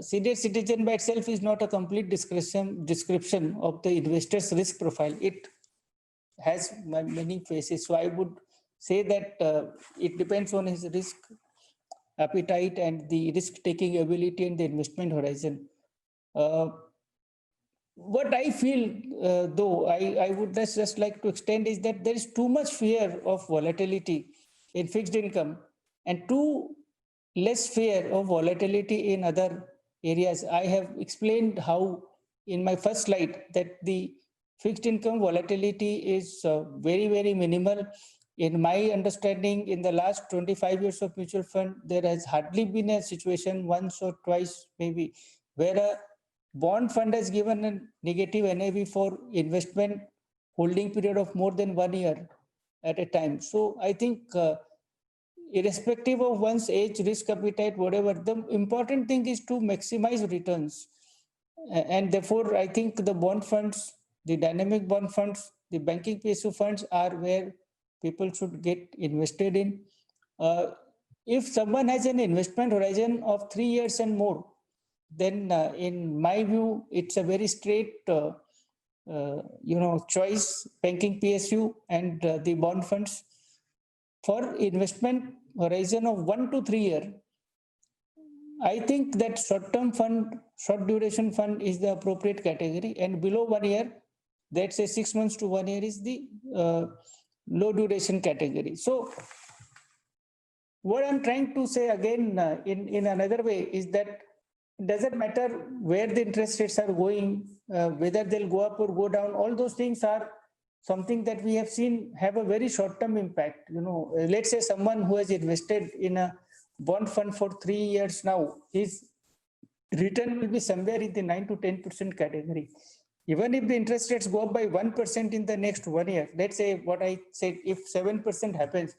senior citizen by itself is not a complete description of the investor's risk profile. It has many phases. So I would say that it depends on his risk appetite and the risk-taking ability and the investment horizon. What I feel, though, I would just like to extend is that there is too much fear of volatility in fixed income and too less fear of volatility in other areas. I have explained how in my first slide that the fixed income volatility is very, very minimal. In my understanding, in the last 25 years of mutual fund, there has hardly been a situation, once or twice maybe, where a bond fund has given a negative NAV for investment holding period of more than 1 year at a time. So I think irrespective of one's age, risk appetite, whatever, the important thing is to maximize returns. And therefore, I think the bond funds, the dynamic bond funds, the banking PSU funds are where people should get invested in. If someone has an investment horizon of 3 years and more, then in my view, it's a very straight choice, banking PSU and the bond funds. For investment horizon of 1 to 3 years, I think that short-term fund, short duration fund is the appropriate category, and below 1 year, let's say 6 months to 1 year, is the low duration category. So what I'm trying to say again in another way is that it doesn't matter where the interest rates are going, whether they'll go up or go down. All those things are something that we have seen have a very short-term impact. Let's say someone who has invested in a bond fund for 3 years now, his return will be somewhere in the 9 to 10% category. Even if the interest rates go up by 1% in the next 1 year, let's say what I said, if 7% happens,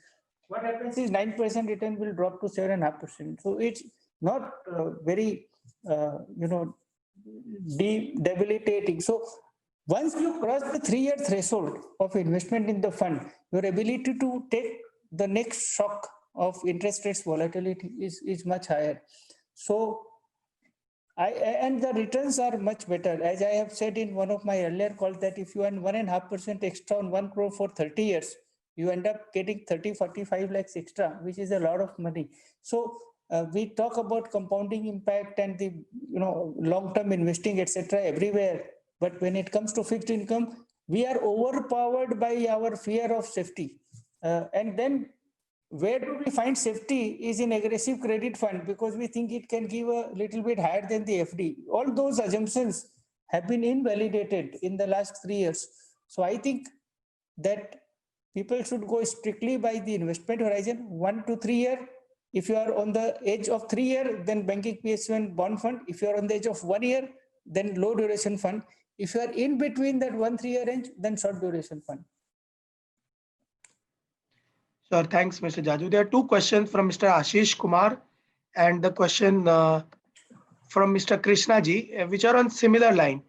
what happens is 9% return will drop to 7.5%. So it's not very, debilitating. So once you cross the 3-year threshold of investment in the fund, your ability to take the next shock of interest rates volatility is much higher. So And the returns are much better. As I have said in one of my earlier calls, that if you earn 1.5% extra on 1 crore for 30 years, you end up getting 30, 45 lakhs extra, which is a lot of money. So we talk about compounding impact and the long-term investing, etc., everywhere. But when it comes to fixed income, we are overpowered by our fear of safety. And then where do we find safety is in aggressive credit fund, because we think it can give a little bit higher than the FD. All those assumptions have been invalidated in the last 3 years. So I think that people should go strictly by the investment horizon, 1 to 3 year. If you are on the edge of 3 year, then banking PSU and bond fund. If you are on the edge of 1 year, then low duration fund. If you are in between that 1-3 year range, then short duration fund. Sure, thanks, Mr. Jaju. There are two questions from Mr. Ashish Kumar and the question from Mr. Krishna ji, which are on similar line,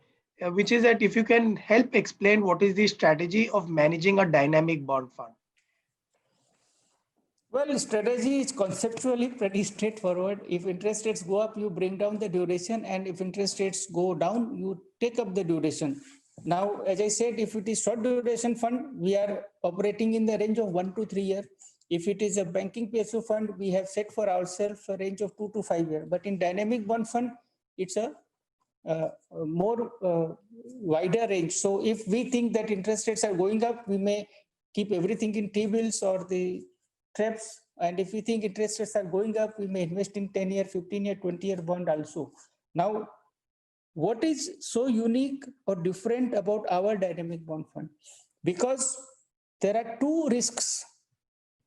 which is that if you can help explain what is the strategy of managing a dynamic bond fund. Well, strategy is conceptually pretty straightforward. If interest rates go up, you bring down the duration, and if interest rates go down, you take up the duration. Now, as I said, if it is short duration fund, we are operating in the range of 1 to 3 years. If it is a banking PSU fund, we have set for ourselves a range of 2 to 5 years. But in dynamic bond fund, it's a more wider range. So if we think that interest rates are going up, we may keep everything in T-bills or the TREPS. And if we think interest rates are going up, we may invest in 10-year, 15-year, 20-year bond also. Now, what is so unique or different about our dynamic bond fund? Because there are two risks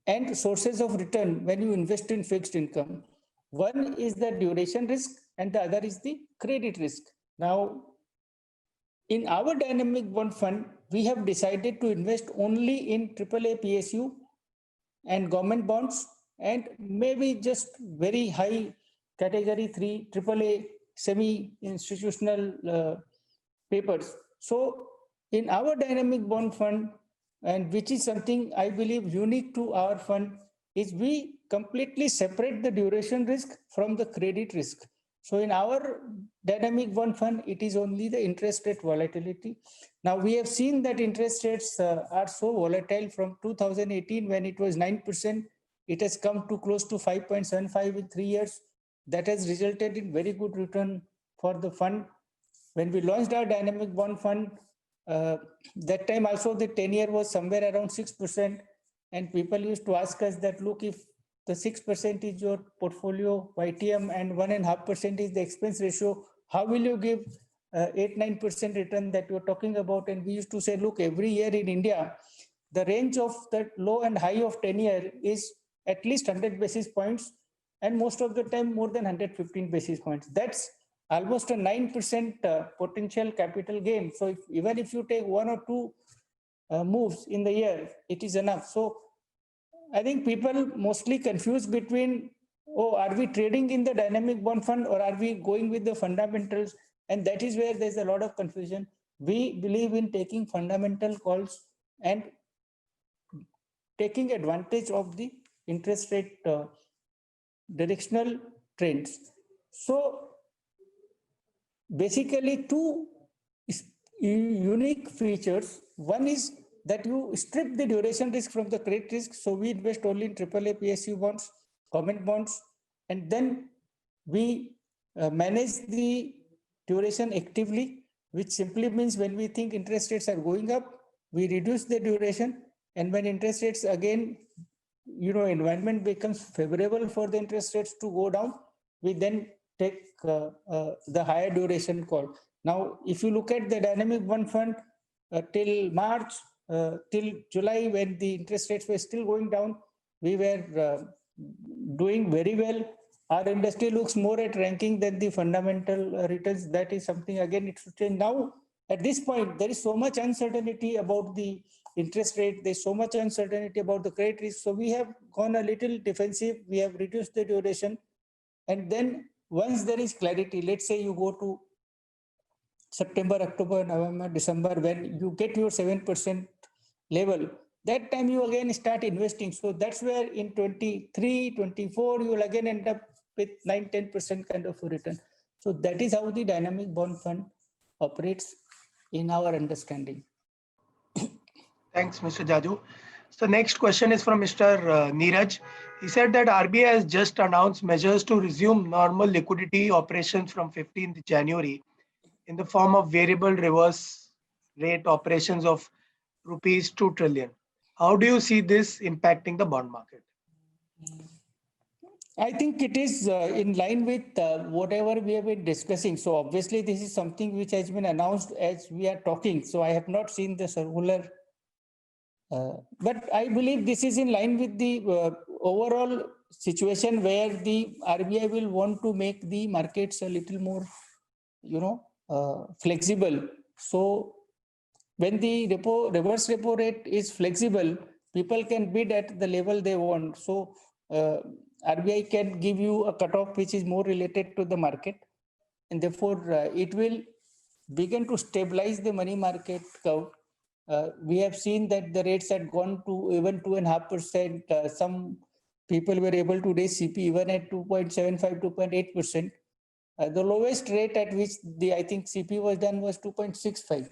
and sources of return when you invest in fixed income. One is the duration risk and the other is the credit risk. Now, in our dynamic bond fund, we have decided to invest only in AAA PSU and government bonds, and maybe just very high category 3 AAA semi-institutional papers. So in our dynamic bond fund, and which is something I believe unique to our fund, is we completely separate the duration risk from the credit risk. So in our dynamic bond fund, it is only the interest rate volatility. Now we have seen that interest rates are so volatile from 2018 when it was 9%. It has come to close to 5.75 in 3 years. That has resulted in very good return for the fund. When we launched our dynamic bond fund, that time also the 10-year was somewhere around 6%. And people used to ask us that, look, if the 6% is your portfolio YTM and 1.5% is the expense ratio, how will you give 8-9% return that you're talking about? And we used to say, look, every year in India, the range of the low and high of 10-year is at least 100 basis points, and most of the time more than 115 basis points. That's almost a 9% potential capital gain. So even if you take 1 or 2 moves in the year, it is enough. So I think people mostly confuse between, oh, are we trading in the dynamic bond fund or are we going with the fundamentals? And that is where there's a lot of confusion. We believe in taking fundamental calls and taking advantage of the interest rate directional trends. So basically two unique features. One is that you strip the duration risk from the credit risk. So we invest only in AAA PSU bonds, government bonds, and then we manage the duration actively, which simply means when we think interest rates are going up, we reduce the duration. And when interest rates again, environment becomes favorable for the interest rates to go down, we then take the higher duration call. Now, if you look at the dynamic bond fund till March, till July, when the interest rates were still going down, we were doing very well. Our industry looks more at ranking than the fundamental returns. That is something, again, it should change. Now, at this point, there is so much uncertainty about the interest rate. There's so much uncertainty about the credit risk. So we have gone a little defensive. We have reduced the duration. And then once there is clarity, let's say you go to September, October, November, December, when you get your 7% level, that time you again start investing. So that's where in 23, 24, you will again end up with 9-10% kind of a return. So that is how the dynamic bond fund operates in our understanding. Thanks, Mr. Jaju. So next question is from Mr. Neeraj. He said that RBI has just announced measures to resume normal liquidity operations from 15th January in the form of variable reverse rate operations of rupees 2 trillion. How do you see this impacting the bond market? I think it is in line with whatever we have been discussing. So obviously this is something which has been announced as we are talking. So I have not seen the circular, but I believe this is in line with the overall situation where the RBI will want to make the markets a little more, flexible. So when the reverse repo rate is flexible, people can bid at the level they want. So RBI can give you a cutoff which is more related to the market, and therefore it will begin to stabilize the money market curve. We have seen that the rates had gone to even 2.5%. Some people were able to raise CP even at 2.75, 2.8%. The lowest rate at which I think CP was done was 2.65.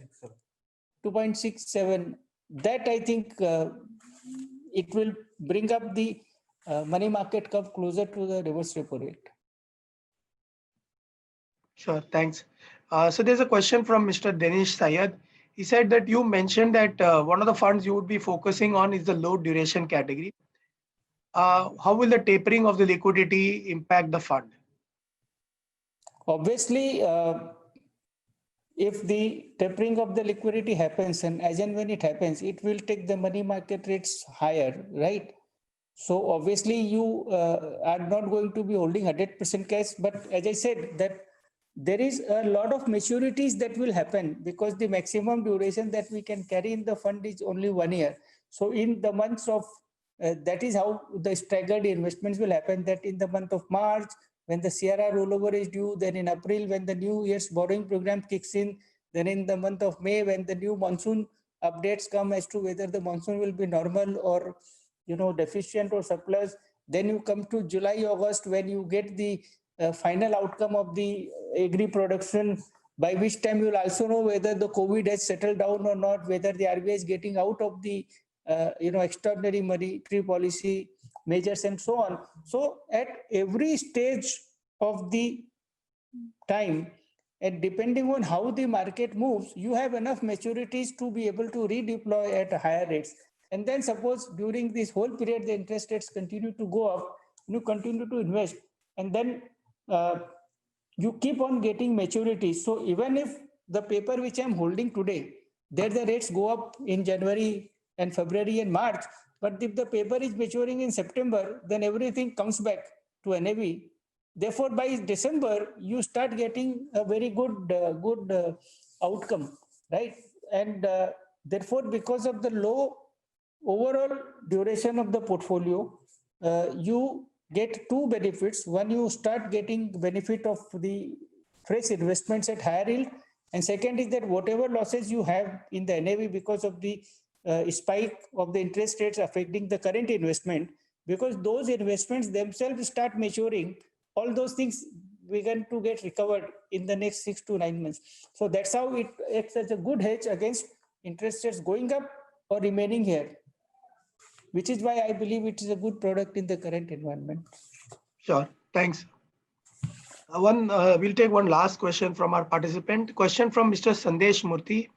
2.67. That I think it will bring up the money market curve closer to the reverse repo rate. Sure, thanks. So there's a question from Mr. Danish Syed. He said that you mentioned that one of the funds you would be focusing on is the low duration category. How will the tapering of the liquidity impact the fund? Obviously, if the tapering of the liquidity happens, and as and when it happens, it will take the money market rates higher, right? So obviously you are not going to be holding 100% cash, but as I said, that there is a lot of maturities that will happen because the maximum duration that we can carry in the fund is only 1 year. So in the months of, that is how the staggered investments will happen, that in the month of March, when the CRR rollover is due, then in April, when the new year's borrowing program kicks in, then in the month of May, when the new monsoon updates come as to whether the monsoon will be normal or deficient or surplus, then you come to July, August, when you get the final outcome of the agri production, by which time you will also know whether the COVID has settled down or not, whether the RBI is getting out of the extraordinary monetary policy measures and so on. So at every stage of the time, and depending on how the market moves, you have enough maturities to be able to redeploy at higher rates. And then suppose during this whole period, the interest rates continue to go up, you continue to invest, and then you keep on getting maturities. So even if the paper which I'm holding today, there the rates go up in January and February and March, but if the paper is maturing in September, then everything comes back to NAV. Therefore, by December, you start getting a very good outcome, right? And therefore, because of the low overall duration of the portfolio, you get two benefits. One, you start getting benefit of the fresh investments at higher yield. And second is that whatever losses you have in the NAV because of the spike of the interest rates affecting the current investment, because those investments themselves start maturing, all those things begin to get recovered in the next 6 to 9 months. So that's how it acts as a good hedge against interest rates going up or remaining here, which is why I believe it is a good product in the current environment. Sure, thanks. We'll take one last question from our participant. Question from Mr. Sandesh Murthy.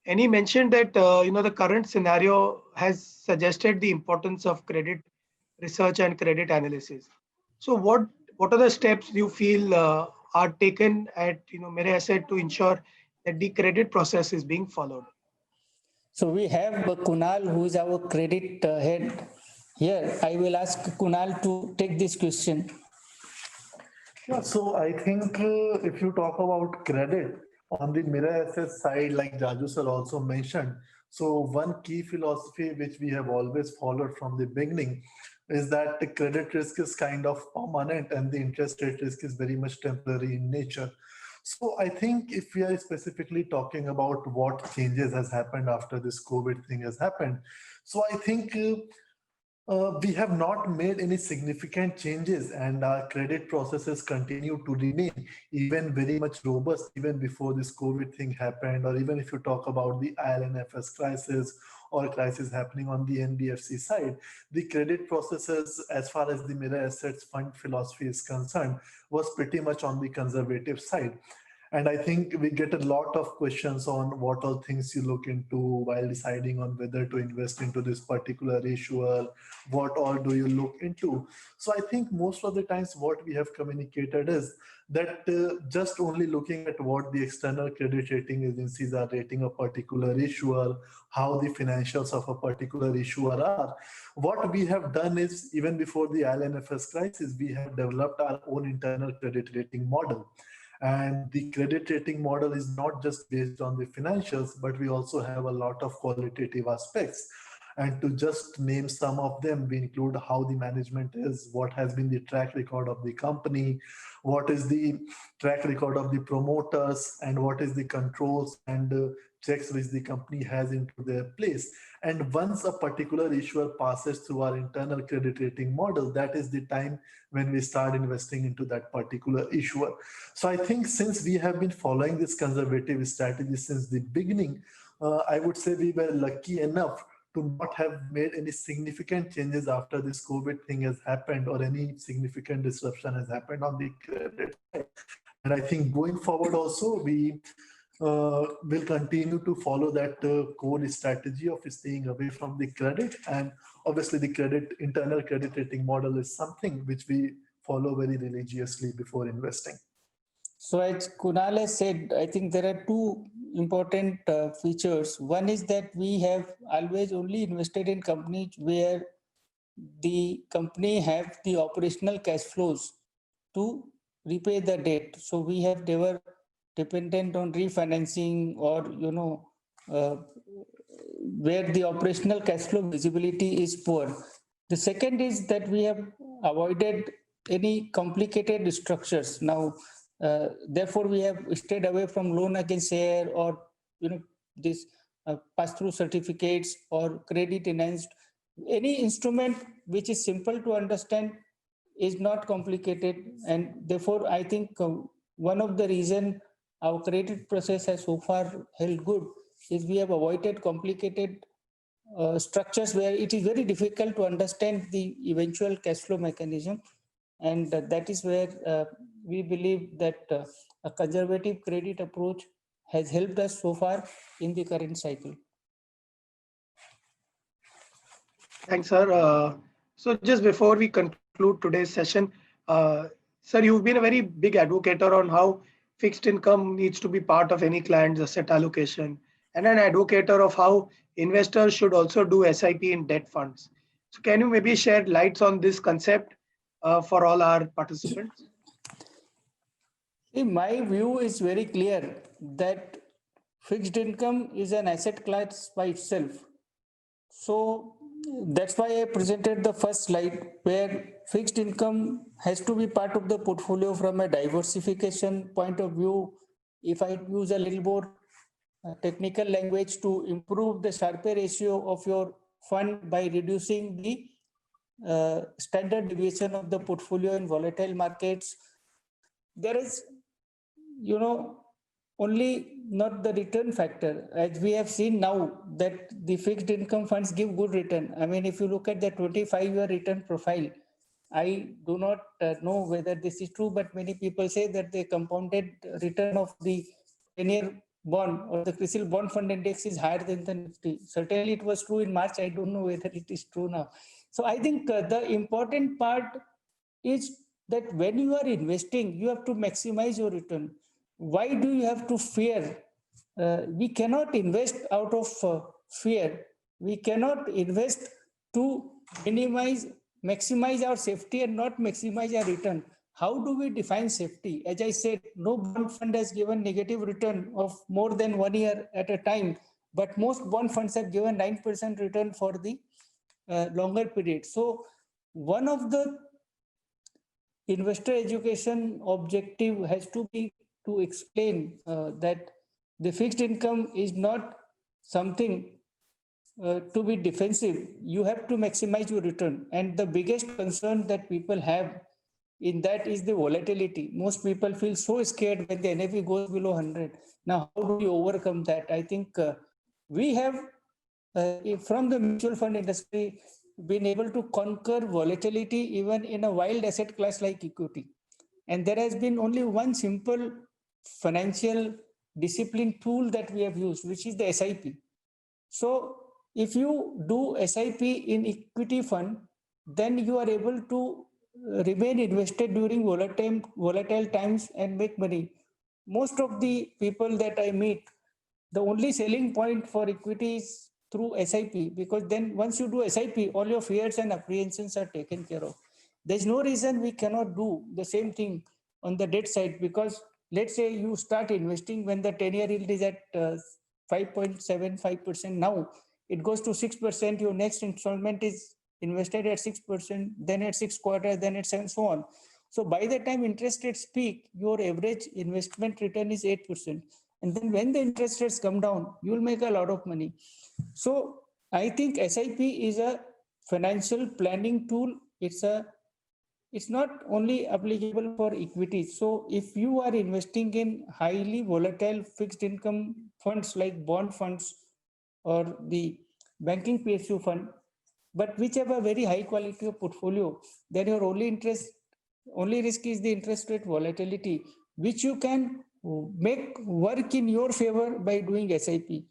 And he mentioned that the current scenario has suggested the importance of credit research and credit analysis. So what are the steps you feel are taken at Mirae Asset to ensure that the credit process is being followed? So we have Kunal, who is our credit head here. I will ask Kunal to take this question. Yeah, so I think if you talk about credit on the Mirae Asset side, like Jaju sir also mentioned, so one key philosophy which we have always followed from the beginning is that the credit risk is kind of permanent and the interest rate risk is very much temporary in nature. So I think if we are specifically talking about what changes has happened after this COVID thing has happened, so I think We have not made any significant changes, and our credit processes continue to remain even very much robust even before this COVID thing happened, or even if you talk about the ILNFS crisis or crisis happening on the NBFC side, the credit processes as far as the Mira Assets Fund philosophy is concerned was pretty much on the conservative side. And I think we get a lot of questions on what all things you look into while deciding on whether to invest into this particular issuer, what all do you look into. So I think most of the times what we have communicated is that just only looking at what the external credit rating agencies are rating a particular issuer, how the financials of a particular issuer are. What we have done is, even before the ILNFS crisis, we have developed our own internal credit rating model. And the credit rating model is not just based on the financials, but we also have a lot of qualitative aspects. And to just name some of them, we include how the management is, what has been the track record of the company, what is the track record of the promoters, and what is the controls and checks which the company has into their place. And once a particular issuer passes through our internal credit rating model, that is the time when we start investing into that particular issuer. So I think since we have been following this conservative strategy since the beginning, I would say we were lucky enough to not have made any significant changes after this COVID thing has happened or any significant disruption has happened on the credit side. And I think going forward also, we will continue to follow that core strategy of staying away from the credit. And obviously the internal credit rating model is something which we follow very religiously before investing. So as Kunal has said, I think there are two important features. One is that we have always only invested in companies where the company have the operational cash flows to repay the debt. So we have never dependent on refinancing or, where the operational cash flow visibility is poor. The second is that we have avoided any complicated structures. Now, therefore, we have stayed away from loan against share or this pass-through certificates or credit enhanced. Any instrument which is simple to understand is not complicated, and therefore, I think one of the reason our credit process has so far held good is we have avoided complicated structures where it is very difficult to understand the eventual cash flow mechanism. And that is where we believe that a conservative credit approach has helped us so far in the current cycle. Thanks, sir. So just before we conclude today's session, sir, you've been a very big advocate on how fixed income needs to be part of any client's asset allocation, and an advocate of how investors should also do SIP in debt funds. So can you maybe shed lights on this concept for all our participants? See, my view is very clear that fixed income is an asset class by itself. So that's why I presented the first slide where fixed income has to be part of the portfolio from a diversification point of view. If I use a little more technical language, to improve the Sharpe ratio of your fund by reducing the standard deviation of the portfolio in volatile markets. There is, only not the return factor, as we have seen now that the fixed income funds give good return. I mean, if you look at the 25-year return profile, I do not know whether this is true, but many people say that the compounded return of the 10-year bond or the CRISIL bond fund index is higher than the Nifty. Certainly it was true in March. I don't know whether it is true now. So I think the important part is that when you are investing, you have to maximize your return. Why do you have to fear? We cannot invest out of fear. We cannot invest to maximize our safety and not maximize our return. How do we define safety? As I said, no bond fund has given negative return of more than 1 year at a time, but most bond funds have given 9% return for the longer period. So one of the investor education objective has to be to explain that the fixed income is not something to be defensive, you have to maximize your return. And the biggest concern that people have in that is the volatility. Most people feel so scared when the NFE goes below 100. Now, how do you overcome that? I think we have, from the mutual fund industry, been able to conquer volatility even in a wild asset class like equity. And there has been only one simple financial discipline tool that we have used, which is the SIP. So if you do SIP in equity fund, then you are able to remain invested during volatile times and make money. Most of the people that I meet, the only selling point for equity is through SIP, because then once you do SIP, all your fears and apprehensions are taken care of. There's no reason we cannot do the same thing on the debt side, because let's say you start investing when the 10-year yield is at 5.75% now, it goes to 6%, your next installment is invested at 6%, then at 6 quarters, then at 7, so on. So by the time interest rates peak, your average investment return is 8%. And then when the interest rates come down, you will make a lot of money. So I think SIP is a financial planning tool. It's not only applicable for equities. So if you are investing in highly volatile fixed income funds like bond funds or the banking PSU fund, but which have a very high quality of portfolio, then your only risk is the interest rate volatility, which you can make work in your favor by doing SIP.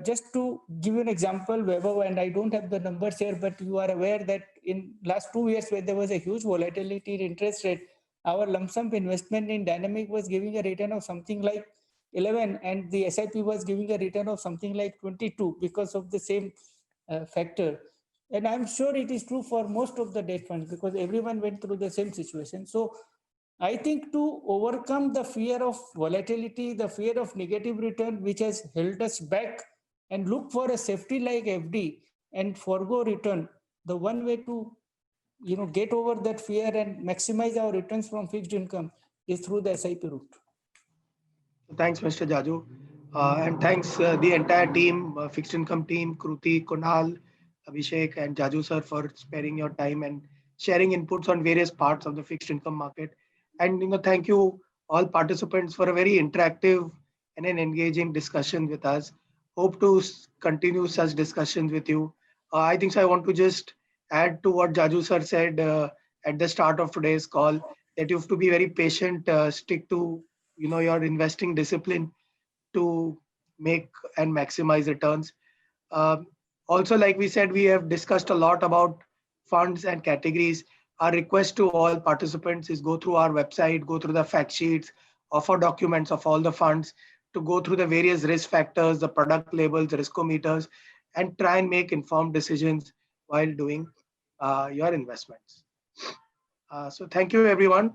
Just to give you an example, Vaibhav, and I don't have the numbers here, but you are aware that in last 2 years when there was a huge volatility in interest rate, our lump sum investment in Dynamic was giving a return of something like 11, and the SIP was giving a return of something like 22 because of the same factor. And I'm sure it is true for most of the debt funds because everyone went through the same situation. So I think to overcome the fear of volatility, the fear of negative return, which has held us back, and look for a safety like FD and forgo return, the one way to get over that fear and maximize our returns from fixed income is through the SIP route. Thanks, Mr. Jaju. And thanks the entire team, fixed income team, Kruti, Kunal, Abhishek, and Jaju sir for sparing your time and sharing inputs on various parts of the fixed income market. And thank you all participants for a very interactive and an engaging discussion with us. Hope to continue such discussions with you. I think so I want to just add to what Jaju sir said at the start of today's call, that you have to be very patient, stick to your investing discipline to make and maximize returns. Also, like we said, we have discussed a lot about funds and categories. Our request to all participants is go through our website, go through the fact sheets, offer documents of all the funds, to go through the various risk factors, the product labels, riskometers, and try and make informed decisions while doing your investments. So thank you, everyone,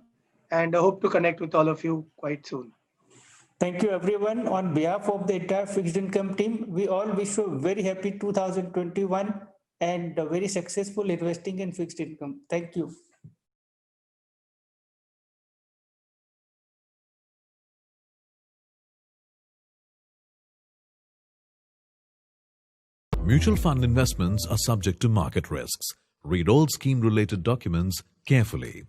and I hope to connect with all of you quite soon. Thank you, everyone. On behalf of the entire fixed income team, we all wish you a very happy 2021 and a very successful investing in fixed income. Thank you. Mutual fund investments are subject to market risks. Read all scheme-related documents carefully.